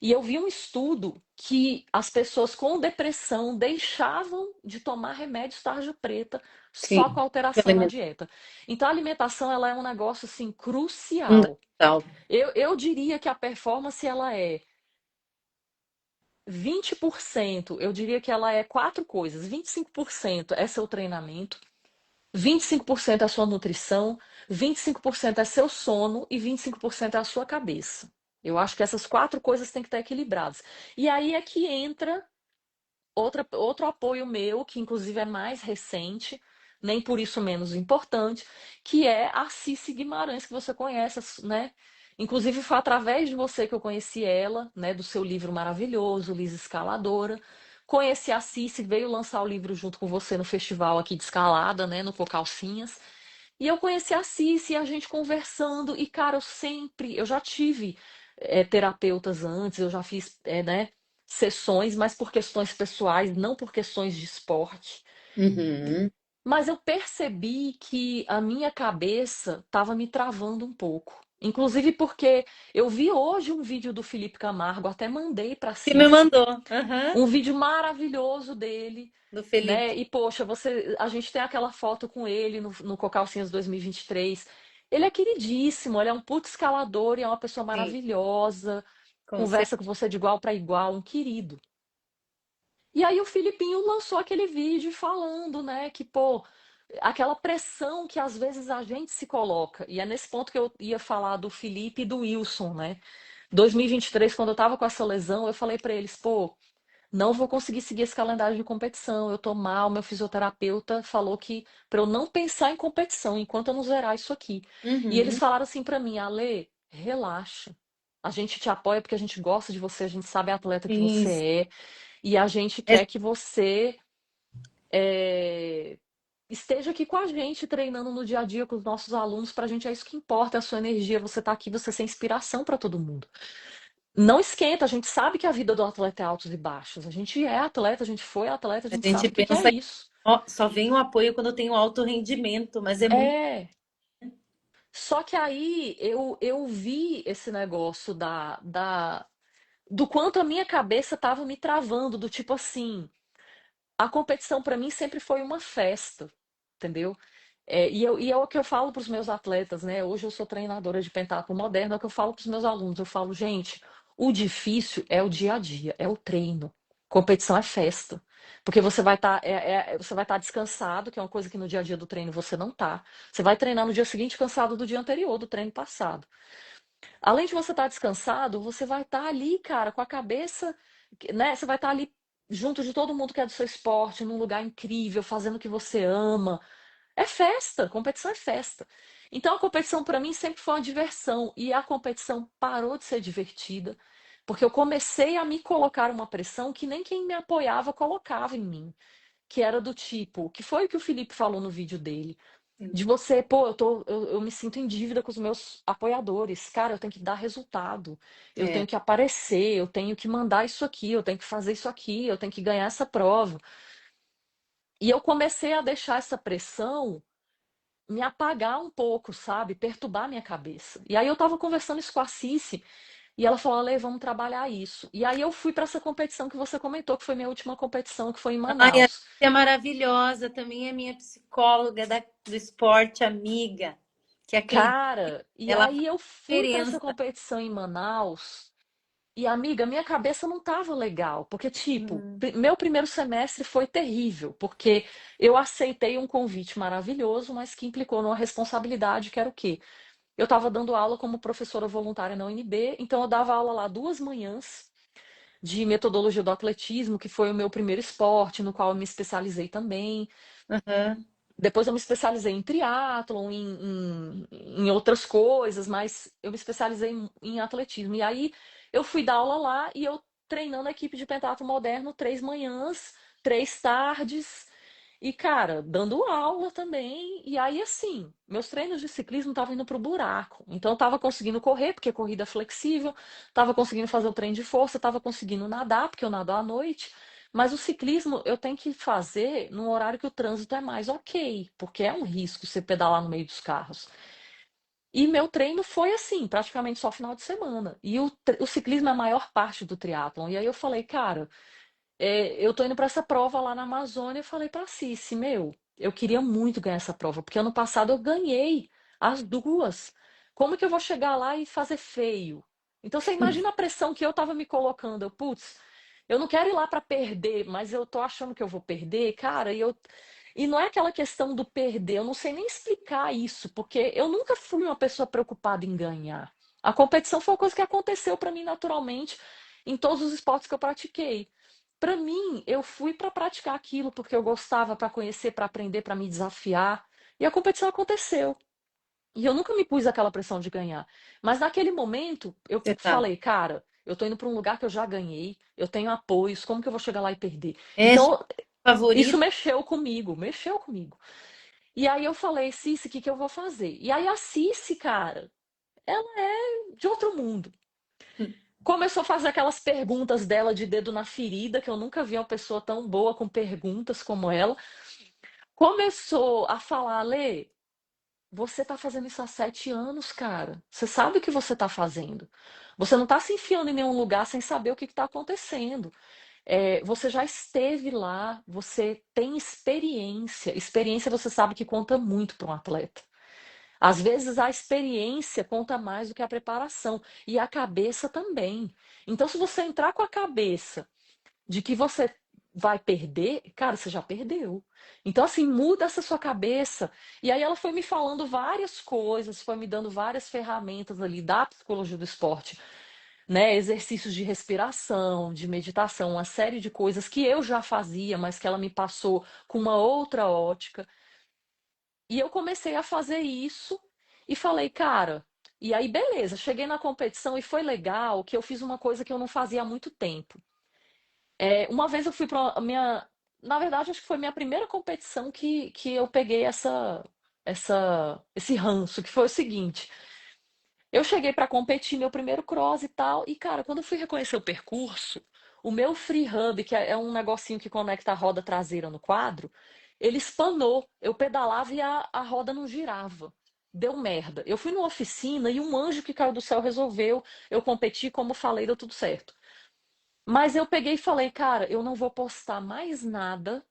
E eu vi um estudo que as pessoas com depressão deixavam de tomar remédios tarja preta só com sim. alteração na Elemento dieta. Então a alimentação ela é um negócio assim crucial. fundamental. Eu diria que a performance ela é 20%, eu diria que ela é 4 coisas. 25% é seu treinamento, 25% é a sua nutrição, 25% é seu sono e 25% é a sua cabeça. Eu acho que essas 4 coisas têm que estar equilibradas. E aí é que entra outro apoio meu, que inclusive é mais recente, nem por isso menos importante, que é a Cici Guimarães, que você conhece, né? Inclusive foi através de você que eu conheci ela, né? Do seu livro maravilhoso, Lisa Escaladora. Conheci a Cici, veio lançar o livro junto com você no festival aqui de escalada, né? No Cocalcinhas. E eu conheci a Cici, a gente conversando, e cara, eu já tive terapeutas antes, eu já fiz, né, sessões, mas por questões pessoais, não por questões de esporte. Uhum. Mas eu percebi que a minha cabeça estava me travando um pouco. Inclusive porque eu vi hoje um vídeo do Felipe Camargo, até mandei para Você me Cici, mandou. Aham. um vídeo maravilhoso dele, Do Felipe. né? E poxa, a gente tem aquela foto com ele no Cocalcinhas 2023. Ele é queridíssimo, ele é um puto escalador e é uma pessoa Sim, maravilhosa, com conversa com certeza. você de igual para igual, um querido. E aí o Filipinho lançou aquele vídeo falando, né, que, pô, aquela pressão que às vezes a gente se coloca. E é nesse ponto que eu ia falar do Felipe e do Wilson, né? 2023, quando eu tava com essa lesão, eu falei pra eles, pô, não vou conseguir seguir esse calendário de competição, eu tô mal, meu fisioterapeuta falou que para eu não pensar em competição enquanto eu não zerar isso aqui. E eles Uhum. falaram assim para mim, Ale, relaxa. A gente te apoia porque a gente gosta de você, a gente sabe a atleta que Isso. você é, e a gente quer que você é, esteja aqui com a gente, treinando no dia a dia com os nossos alunos. Pra gente é isso que importa, é a sua energia, você tá aqui, você ser inspiração para todo mundo. Não esquenta, a gente sabe que a vida do atleta é altos e baixos. A gente é atleta, a gente foi atleta, a A gente gente sabe o que que é pensa que isso. ó, só vem o apoio quando tem o alto rendimento, mas é muito. É. Só que aí eu vi esse negócio do quanto a minha cabeça tava me travando, do tipo assim. A competição para mim sempre foi uma festa, entendeu? E é o que eu falo para os meus atletas, né? Hoje eu sou treinadora de pentatlo moderno, é o que eu falo para os meus alunos. Eu falo, gente, o difícil é o dia a dia, é o treino. Competição é festa. Porque você vai estar você vai estar descansado, que é uma coisa que no dia a dia do treino você não tá. Você vai treinar no dia seguinte cansado do dia anterior, do treino passado. Além de você estar descansado, você vai estar ali, cara, com a cabeça, né? Você vai estar ali junto de todo mundo que é do seu esporte, num lugar incrível, fazendo o que você ama. É festa, competição é festa. Então a competição para mim sempre foi uma diversão e a competição parou de ser divertida, porque eu comecei a me colocar uma pressão que nem quem me apoiava colocava em mim, que era do tipo, que foi o que o Felipe falou no vídeo dele. De você, pô, eu me sinto em dívida com os meus apoiadores. Cara, eu tenho que dar resultado. Eu É, tenho que aparecer, eu tenho que mandar isso aqui, eu tenho que fazer isso aqui, eu tenho que ganhar essa prova. E eu comecei a deixar essa pressão me apagar um pouco, sabe? Perturbar minha cabeça. E aí eu tava conversando isso com a Cici, e ela falou: Ale, vamos trabalhar isso. E aí eu fui para essa competição que você comentou, que foi minha última competição, que foi em ai, a Manaus. Cíntia é maravilhosa, também é minha psicóloga do esporte, amiga, que acredita, Cara, e ela faz aí eu fui para essa diferença. competição em Manaus. E amiga, minha cabeça não tava legal, porque tipo, Hum. meu primeiro semestre foi terrível, porque eu aceitei um convite maravilhoso, mas que implicou numa responsabilidade que era o quê? Eu estava dando aula como professora voluntária na UNB, então eu dava aula lá 2 manhãs de metodologia do atletismo, que foi o meu primeiro esporte, no qual eu me especializei também. Aham. Depois eu me especializei em triatlon, em outras coisas, mas eu me especializei em atletismo. E aí eu fui dar aula lá e eu treinando a equipe de pentatlo moderno 3 manhãs, 3 tardes. E, cara, dando aula também. E aí, assim, meus treinos de ciclismo estavam indo pro buraco. Então, eu tava conseguindo correr, porque corrida é flexível, tava conseguindo fazer o treino de força, tava conseguindo nadar, porque eu nado à noite. Mas o ciclismo eu tenho que fazer num horário que o trânsito é mais ok, porque é um risco você pedalar no meio dos carros. E meu treino foi assim, praticamente só final de semana. E o ciclismo é a maior parte do triatlon. E aí eu falei, cara, eu tô indo para essa prova lá na Amazônia. Eu falei pra Cici, meu, eu queria muito ganhar essa prova, porque ano passado eu ganhei as duas. Como que eu vou chegar lá e fazer feio? Então você imagina a pressão que eu tava me colocando. Putz, eu não quero ir lá para perder, mas eu tô achando que eu vou perder, cara. E não é aquela questão do perder. Eu não sei nem explicar isso, porque eu nunca fui uma pessoa preocupada em ganhar. A competição foi uma coisa que aconteceu para mim naturalmente em todos os esportes que eu pratiquei. Para mim, eu fui para praticar aquilo porque eu gostava, para conhecer, para aprender, para me desafiar. E a competição aconteceu. E eu nunca me pus aquela pressão de ganhar. Mas naquele momento, eu Você tá. falei, cara, eu tô indo para um lugar que eu já ganhei, eu tenho apoios, como que eu vou chegar lá e perder? É sua Então, isso favorita. mexeu comigo, mexeu comigo. E aí eu falei, Cici, o que que eu vou fazer? E aí a Cici, cara, ela é de outro mundo. Começou a fazer aquelas perguntas dela de dedo na ferida, que eu nunca vi uma pessoa tão boa com perguntas como ela. Começou a falar, Lê, você tá fazendo isso há 7 anos, cara. Você sabe o que você tá fazendo. Você não tá se enfiando em nenhum lugar sem saber o que está acontecendo. Você já esteve lá, você tem experiência. Experiência você sabe que conta muito para um atleta. Às vezes a experiência conta mais do que a preparação. E a cabeça também. Então, se você entrar com a cabeça de que você vai perder, cara, você já perdeu. Então, assim, muda essa sua cabeça. E aí ela foi me falando várias coisas, foi me dando várias ferramentas ali da psicologia do esporte né? Exercícios de respiração, de meditação, uma série de coisas que eu já fazia, mas que ela me passou com uma outra ótica. E eu comecei a fazer isso e falei, cara, e aí beleza, cheguei na competição e foi legal que eu fiz uma coisa que eu não fazia há muito tempo. Uma vez eu fui para minha, na verdade acho que foi minha primeira competição que eu peguei esse ranço, que foi o seguinte. Eu cheguei para competir meu primeiro cross e tal, e cara, quando eu fui reconhecer o percurso, o meu free hub, que é um negocinho que conecta a roda traseira no quadro, ele espanou. Eu pedalava e a roda não girava. Deu merda. Eu fui numa oficina e um anjo que caiu do céu resolveu. Eu competi, como falei, deu tudo certo. Mas eu peguei e falei, cara, eu não vou postar mais nada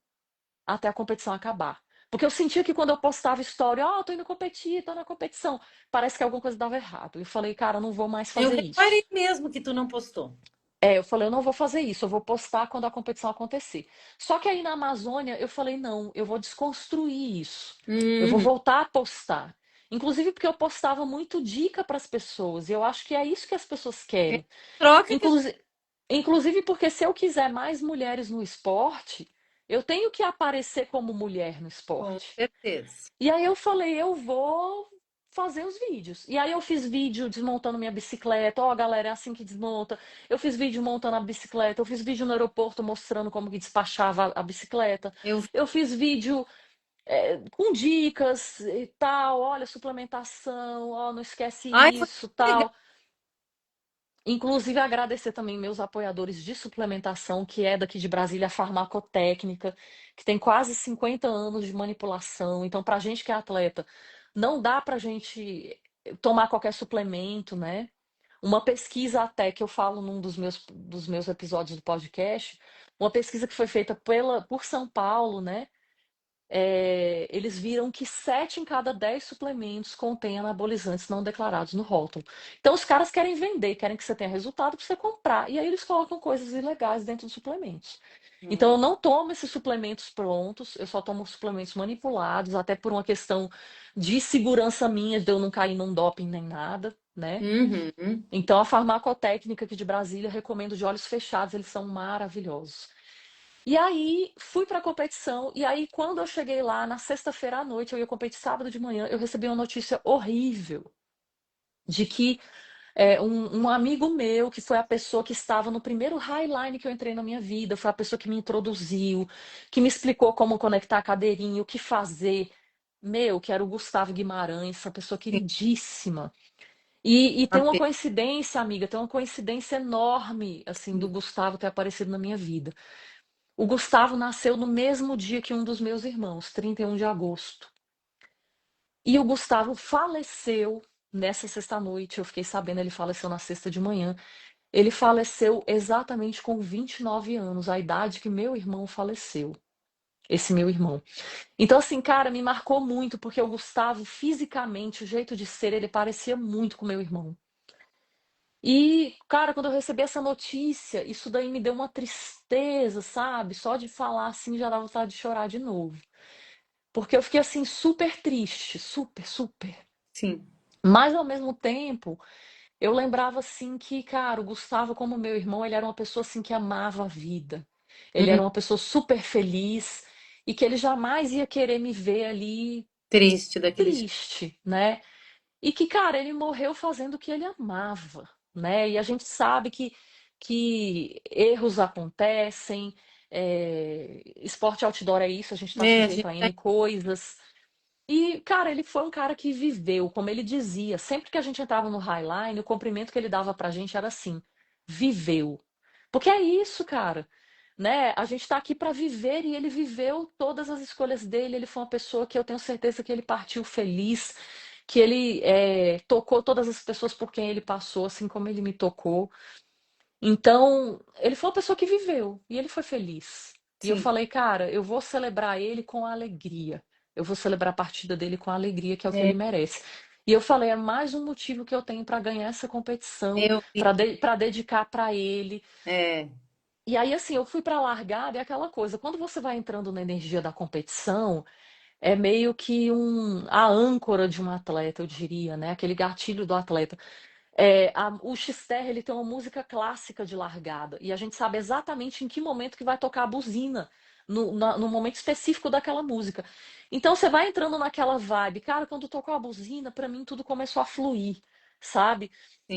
até a competição acabar. Porque eu sentia que quando eu postava história, ó, tô indo competir, tô na competição, parece que alguma coisa dava errado. Eu falei, cara, eu não vou mais Eu fazer reparei isso. mesmo que tu não postou. Eu falei, eu não vou fazer isso, eu vou postar quando a competição acontecer. Só que aí na Amazônia eu falei, não, eu vou desconstruir isso. Eu vou Uhum. voltar a postar. Inclusive porque eu postava muito dica para as pessoas, e eu acho que é isso que as pessoas É querem. troca que a gente. Inclusive, inclusive porque se eu quiser mais mulheres no esporte, eu tenho que aparecer como mulher no Com esporte. certeza. E aí eu falei, eu vou fazer os vídeos. E aí eu fiz vídeo desmontando minha bicicleta. Ó, galera, é assim que desmonta. Eu fiz vídeo montando a bicicleta. Eu fiz vídeo no aeroporto mostrando como que despachava a bicicleta. Eu. Eu fiz vídeo com dicas e tal. Olha, suplementação. Ó, não esquece Ai, foi isso, muito legal. tal. Inclusive, agradecer também meus apoiadores de suplementação, que é daqui de Brasília, a Farmacotécnica, que tem quase 50 anos de manipulação. Então, para a gente que é atleta, não dá para a gente tomar qualquer suplemento, né? Uma pesquisa até que eu falo num dos meus episódios do podcast, uma pesquisa que foi feita por São Paulo, né? Eles viram que 7 em cada 10 suplementos contêm anabolizantes não declarados no rótulo. Então, os caras querem vender, querem que você tenha resultado para você comprar. E aí, eles colocam coisas ilegais dentro dos suplementos. Então, Hum. eu não tomo esses suplementos prontos, eu só tomo suplementos manipulados, até por uma questão de segurança minha, de eu não cair num doping nem nada, né? Uhum. Então, a farmacotécnica aqui de Brasília, recomendo de olhos fechados, eles são maravilhosos. E aí fui para a competição, e aí quando eu cheguei lá, na sexta-feira à noite, eu ia competir sábado de manhã, eu recebi uma notícia horrível de que um amigo meu, que foi a pessoa que estava no primeiro highline que eu entrei na minha vida, foi a pessoa que me introduziu, que me explicou como conectar a cadeirinha, o que fazer, meu, que era o Gustavo Guimarães, essa pessoa Sim, queridíssima. E tem uma uma pena. coincidência, amiga, tem uma coincidência enorme, assim, do Gustavo ter aparecido na minha vida. O Gustavo nasceu no mesmo dia que um dos meus irmãos, 31 de agosto. E o Gustavo faleceu nessa sexta-noite. Eu fiquei sabendo, ele faleceu na sexta de manhã. Ele faleceu exatamente com 29 anos, a idade que meu irmão faleceu. Esse meu irmão. Então, assim, cara, me marcou muito, porque o Gustavo, fisicamente, o jeito de ser, ele parecia muito com meu irmão. E, cara, quando eu recebi essa notícia, isso daí me deu uma tristeza, sabe? Só de falar assim já dá vontade de chorar de novo. Porque eu fiquei assim super triste, super, super. Sim. Mas ao mesmo tempo, eu lembrava assim que, cara, o Gustavo, como meu irmão, ele era uma pessoa assim que amava a vida. Ele Hum. era uma pessoa super feliz e que ele jamais ia querer me ver ali Triste daquele jeito. triste, né? E que, cara, ele morreu fazendo o que ele amava, né? E a gente sabe que erros acontecem, esporte outdoor é isso, a gente está É, a sujeito gente a tá. N coisas. E, cara, ele foi um cara que viveu, como ele dizia, sempre que a gente entrava no Highline, o cumprimento que ele dava pra gente era assim: viveu. Porque é isso, cara. Né? A gente tá aqui pra viver e ele viveu todas as escolhas dele. Ele foi uma pessoa que eu tenho certeza que ele partiu feliz, que ele tocou todas as pessoas por quem ele passou, assim como ele me tocou. Então, ele foi uma pessoa que viveu e ele foi feliz. E eu Sim. falei, cara, eu vou celebrar ele com alegria. Eu vou celebrar a partida dele com alegria, que é o que ele É, merece. E eu falei, é mais um motivo que eu tenho para ganhar essa competição, eu vi para que. para dedicar para ele. É. E aí, assim, eu fui para a largada e é aquela coisa, quando você vai entrando na energia da competição, é meio que a âncora de um atleta, eu diria, né? Aquele gatilho do atleta. O X-Terra, ele tem uma música clássica de largada e a gente sabe exatamente em que momento que vai tocar a buzina, no momento específico daquela música. Então você vai entrando naquela vibe. Cara, quando tocou a buzina, pra mim tudo começou a fluir, sabe?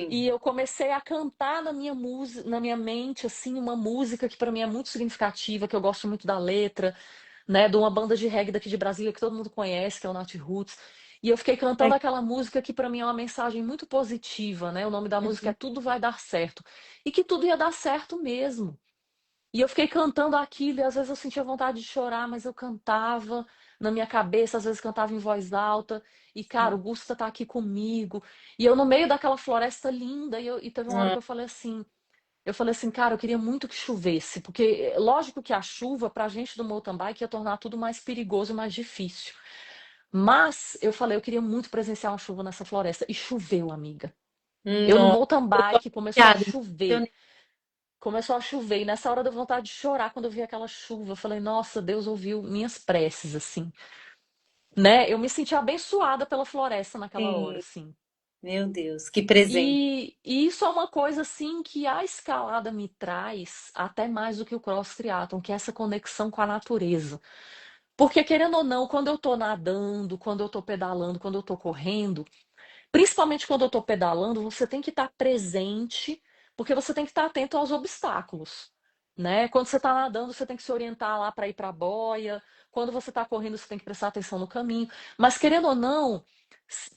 E Sim. eu comecei a cantar na minha música, na minha mente, assim, uma música que pra mim é muito significativa, que eu gosto muito da letra, né, de uma banda de reggae daqui de Brasília que todo mundo conhece, que é o Nat Roots. E eu fiquei cantando Ai, aquela música que pra mim é uma mensagem muito positiva, né? O nome da música é uhum. Tudo Vai Dar Certo. E que tudo ia dar certo mesmo. E eu fiquei cantando aquilo, e às vezes eu sentia vontade de chorar, mas eu cantava na minha cabeça, às vezes cantava em voz alta. E, cara, o Sim. Gusta tá aqui comigo. E eu no meio daquela floresta linda, e teve uma hora que Ah, eu falei assim, cara, eu queria muito que chovesse, porque lógico que a chuva, pra gente do mountain bike, ia tornar tudo mais perigoso e mais difícil. Mas eu falei, eu queria muito presenciar uma chuva nessa floresta. E choveu, amiga. Eu no nossa, mountain eu tô bike começou a arrepiada. chover. Começou a chover. E nessa hora deu vontade de chorar quando eu vi aquela chuva. Eu falei, nossa, Deus ouviu minhas preces, assim. Né? Eu me senti abençoada pela floresta naquela hora, Sim, assim. meu Deus, que presente. E isso é uma coisa assim que a escalada me traz até mais do que o cross triathlon, que é essa conexão com a natureza. Porque querendo ou não, quando eu tô nadando, quando eu tô pedalando, quando eu tô correndo, principalmente quando eu tô pedalando, você tem que estar presente, porque você tem que estar atento aos obstáculos, né? Quando você tá nadando, você tem que se orientar lá para ir para a boia. Quando você tá correndo, você tem que prestar atenção no caminho. Mas querendo ou não,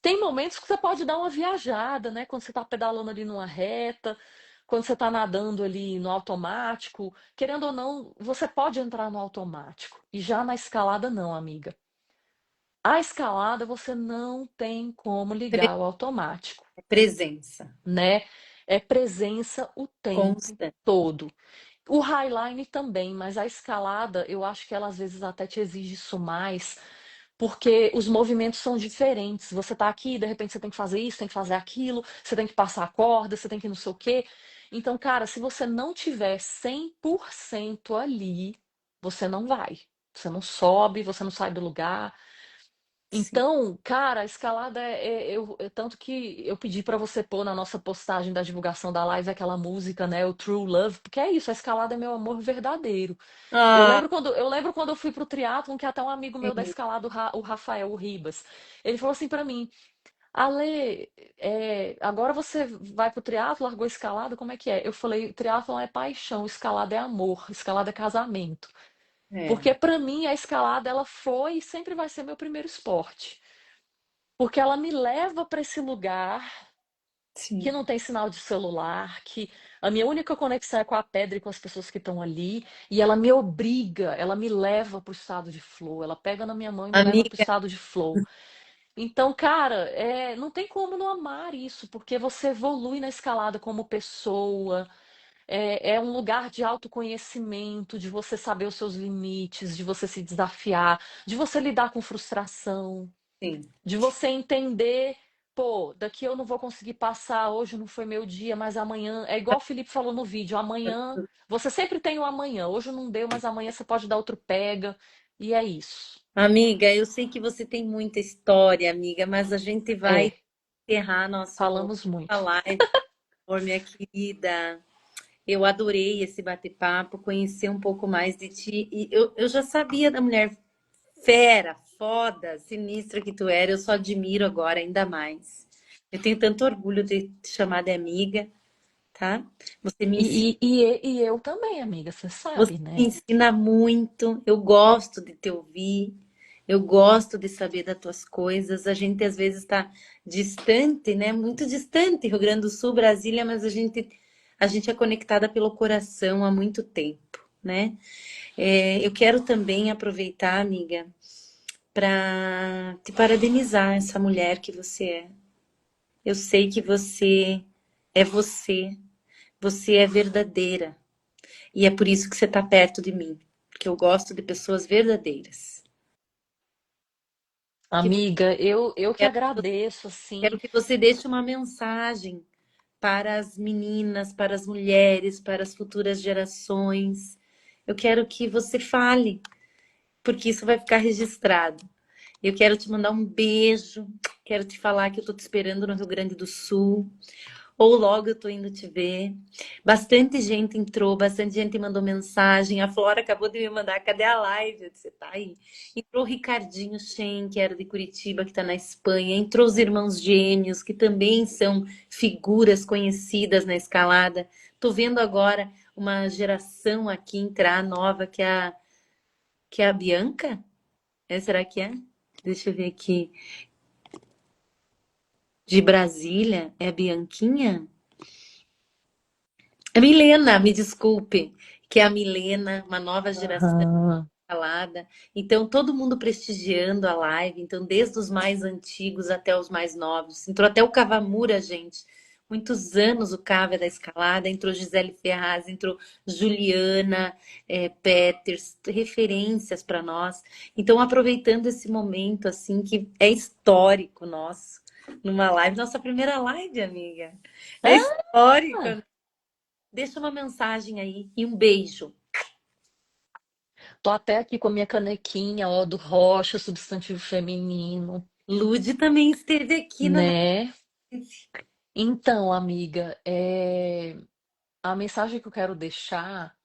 tem momentos que você pode dar uma viajada, né? Quando você tá pedalando ali numa reta, quando você tá nadando ali no automático, querendo ou não, você pode entrar no automático. E já na escalada não, amiga. A escalada você não tem como Pre- ligar o automático, Presença né? É presença o tempo constante. todo. O highline também, mas a escalada, eu acho que ela às vezes até te exige isso mais, porque os movimentos são diferentes. Você tá aqui, de repente você tem que fazer isso, tem que fazer aquilo, você tem que passar a corda, você tem que não sei o quê. Então, cara, se você não tiver 100% ali, você não vai. Você não sobe, você não sai do lugar. Sim. Então, cara, a escalada tanto que eu pedi pra você pôr na nossa postagem da divulgação da live aquela música, né, o True Love, porque é isso, a escalada é meu amor verdadeiro. Eu Ah, lembro quando eu fui pro triatlon, que até um amigo meu da sim. escalada, o Rafael, o Ribas, ele falou assim pra mim: Ale, agora você vai pro triatlon, largou a escalada, como é que é? Eu falei, triatlon é paixão, escalada é amor, escalada é casamento. É, Porque pra mim a escalada ela foi e sempre vai ser meu primeiro esporte. Porque ela me leva para esse lugar que sim. não tem sinal de celular, que a minha única conexão é com a pedra e com as pessoas que estão ali, e ela me obriga, ela me leva para o estado de flow, ela pega na minha mão e me leva para o Amiga, estado de flow. Então, cara, não tem como não amar isso, porque você evolui na escalada como pessoa, é um lugar de autoconhecimento, de você saber os seus limites, de você se desafiar, de você lidar com frustração, sim. de você entender, pô, daqui eu não vou conseguir passar, hoje não foi meu dia, mas amanhã, é igual o Felipe falou no vídeo, amanhã, você sempre tem o amanhã, hoje não deu, mas amanhã você pode dar outro pega, e é isso. Amiga, eu sei que você tem muita história, amiga, mas a gente vai É, encerrar falamos a muito. live, por minha querida. Eu adorei esse bate-papo, conhecer um pouco mais de ti. E eu já sabia da mulher fera, foda, sinistra que tu era. Eu só admiro agora ainda mais. Eu tenho tanto orgulho de te chamar de amiga, tá? Você me ensina, E eu também, amiga, você você sabe, me né? ensina muito. Eu gosto de te ouvir. Eu gosto de saber das tuas coisas. A gente às vezes está distante, né? Muito distante, Rio Grande do Sul, Brasília, mas a gente é conectada pelo coração há muito tempo, né? Eu quero também aproveitar, amiga, para te parabenizar essa mulher que você é. Eu sei que você é você, você é verdadeira. E é por isso que você está perto de mim, porque eu gosto de pessoas verdadeiras. Que você, Amiga, eu que quero, agradeço, quero assim, que você deixe uma mensagem para as meninas, para as mulheres, para as futuras gerações. Eu quero que você fale, porque isso vai ficar registrado. Eu quero te mandar um beijo, quero te falar que eu estou te esperando no Rio Grande do Sul. ou logo eu tô indo te ver. Bastante gente entrou, bastante gente mandou mensagem. A Flora acabou de me mandar, cadê a live? Eu disse, você tá aí. Entrou o Ricardinho Shen, que era de Curitiba, que tá na Espanha. Entrou os irmãos gêmeos, que também são figuras conhecidas na escalada. Tô vendo agora uma geração aqui entrar nova, que é a Bianca. É, será que é? Deixa eu ver aqui. De Brasília, é a Bianquinha? A Milena, me desculpe, que é a Milena, uma nova geração Aham. escalada. Então, todo mundo prestigiando a live. Então, desde os mais antigos até os mais novos. Entrou até o Cavamura, gente. Muitos anos o Cava é da escalada. Entrou Gisele Ferraz, entrou Juliana, Peters, referências para nós. Então, aproveitando esse momento, assim, que é histórico nosso, numa live. Nossa primeira live, amiga. É histórico. Ah, Deixa uma mensagem aí e um beijo. tô até aqui com a minha canequinha, ó, do Rocha, substantivo feminino, Lude também esteve aqui na né? live. Então, amiga, a mensagem que eu quero deixar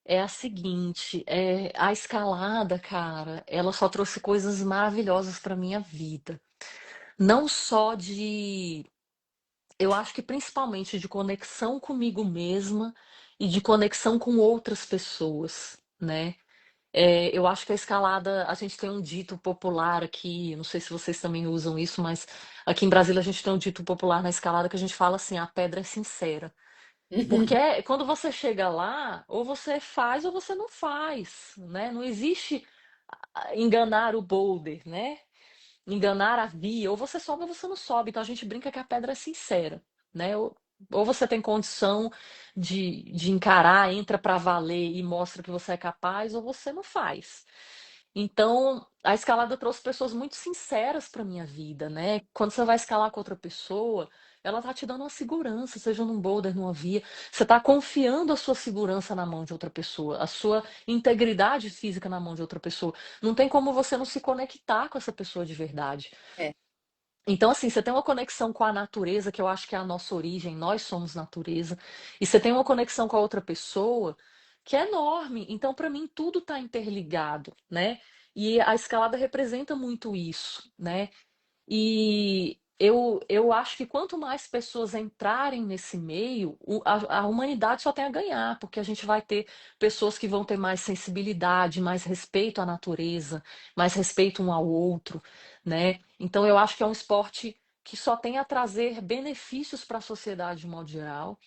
é a seguinte: a escalada, cara, ela só trouxe coisas maravilhosas para minha vida. Não só eu acho que principalmente de conexão comigo mesma e de conexão com outras pessoas, né? Eu acho que a escalada, a gente tem um dito popular aqui, não sei se vocês também usam isso, mas aqui em Brasília a gente tem um dito popular na escalada que a gente fala assim: a pedra é sincera. Porque quando você chega lá, ou você faz ou você não faz, né? Não existe enganar o boulder, né? Enganar a via, ou você sobe ou você não sobe. Então a gente brinca que a pedra é sincera, né? Ou você tem condição de encarar, entra para valer e mostra que você é capaz, ou você não faz. Então, a escalada trouxe pessoas muito sinceras para minha vida, né? Quando você vai escalar com outra pessoa, ela tá te dando uma segurança, seja num boulder, numa via. Você tá confiando a sua segurança na mão de outra pessoa, a sua integridade física na mão de outra pessoa. Não tem como você não se conectar com essa pessoa de verdade. É, Então, assim, você tem uma conexão com a natureza, que eu acho que é a nossa origem, nós somos natureza, e você tem uma conexão com a outra pessoa que é enorme. Então, para mim, tudo está interligado, né? E a escalada representa muito isso, né? E eu acho que quanto mais pessoas entrarem nesse meio, a humanidade só tem a ganhar, porque a gente vai ter pessoas que vão ter mais sensibilidade, mais respeito à natureza, mais respeito um ao outro, né? Então eu acho que é um esporte que só tem a trazer benefícios para a sociedade de modo geral.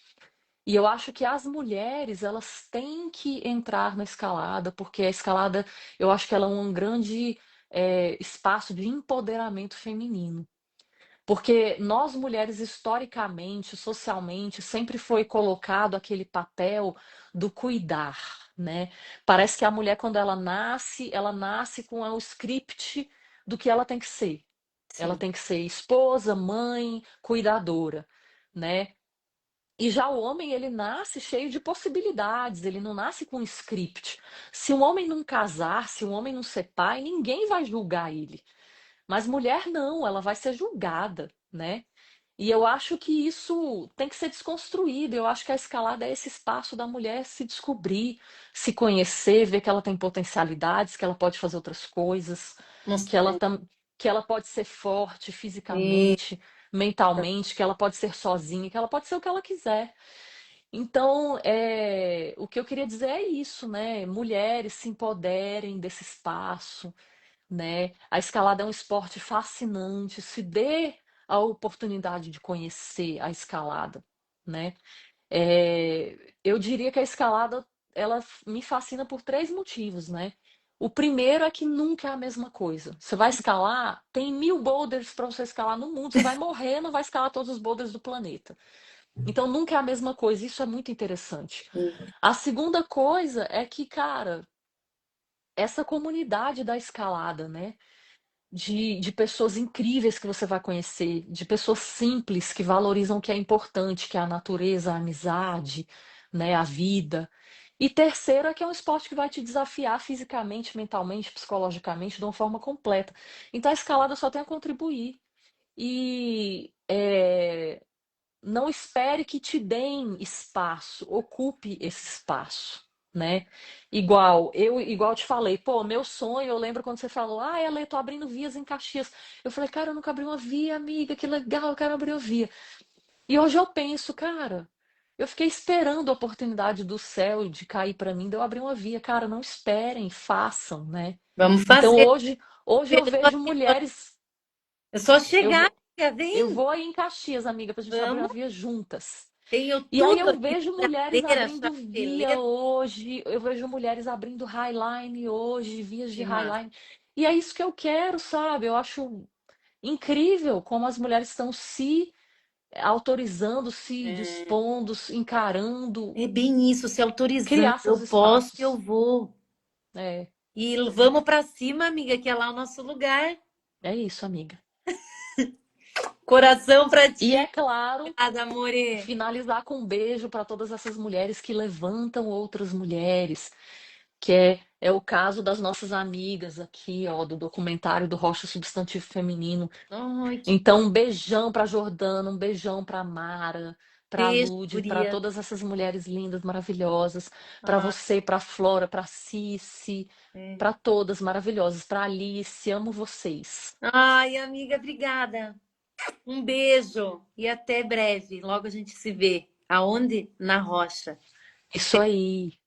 E eu acho que as mulheres, elas têm que entrar na escalada, porque a escalada, eu acho que ela é um grande espaço de empoderamento feminino. Porque nós mulheres, historicamente, socialmente, sempre foi colocado aquele papel do cuidar, né? Parece que a mulher, quando ela nasce com o script do que ela tem que ser. Ela sim. tem que ser esposa, mãe, cuidadora, né? E já o homem, ele nasce cheio de possibilidades, ele não nasce com um script. Se um homem não casar, se um homem não ser pai, ninguém vai julgar ele. Mas mulher não, ela vai ser julgada, né? E eu acho que isso tem que ser desconstruído. Eu acho que a escalada é esse espaço da mulher se descobrir, se conhecer, ver que ela tem potencialidades, que ela pode fazer outras coisas, que ela, Mostrar. tam, que ela pode ser forte fisicamente, mentalmente, que ela pode ser sozinha, que ela pode ser o que ela quiser. Então, o que eu queria dizer é isso, né? Mulheres se empoderem desse espaço, né? A escalada é um esporte fascinante, se dê a oportunidade de conhecer a escalada, né? Eu diria que a escalada ela me fascina por três motivos, né? O primeiro é que nunca é a mesma coisa. Você vai escalar, tem 1.000 boulders para você escalar no mundo, você vai morrer, não vai escalar todos os boulders do planeta. Então nunca é a mesma coisa, isso é muito interessante. A segunda coisa é que, cara, essa comunidade da escalada, né? De pessoas incríveis que você vai conhecer, de pessoas simples que valorizam o que é importante, que é a natureza, a amizade, né, a vida. E terceiro é que é um esporte que vai te desafiar fisicamente, mentalmente, psicologicamente, de uma forma completa. Então a escalada só tem a contribuir. E não espere que te deem espaço, ocupe esse espaço, né? Igual eu te falei, pô, meu sonho, eu lembro quando você falou, ah, ela, eu tô abrindo vias em Caxias. Eu falei, cara, eu nunca abri uma via, amiga, que legal, eu quero abrir uma via. E hoje eu penso, cara, eu fiquei esperando a oportunidade do céu de cair para mim, de eu abrir uma via. Cara, não esperem, façam, né? Vamos Então fazer. hoje eu vejo mulheres. É só Eu chegar, vou, amiga, eu vem. vou aí em Caxias, amiga, pra gente abrir uma Vamos. via juntas. Tenho E aí tudo eu aqui, vejo mulheres bradeira, abrindo via chapeleta. hoje, eu vejo mulheres abrindo highline hoje, vias de Que massa. highline. E é isso que eu quero, sabe? Eu acho incrível como as mulheres estão se autorizando, se É, dispondo, se encarando, é bem isso, se autorizando. criar Eu seus posso, eu espaços. vou. É, E vamos pra cima, amiga, que é lá o nosso lugar. é isso, amiga. Coração pra E é ti. claro, Obrigada, amore. finalizar com um beijo para todas essas mulheres que levantam outras mulheres, que é o caso das nossas amigas aqui, ó, do documentário do Rocha Substantivo Feminino. Ai, que Então, um beijão para Jordana, um beijão para Mara, para beijo, Lude, para guria. todas essas mulheres lindas, maravilhosas, para Ai, você, para Flora, para Cici, é. para todas maravilhosas, para Alice, amo vocês. Ai, amiga, obrigada. Um beijo e até breve. Logo a gente se vê. Aonde? Na rocha. Isso aí.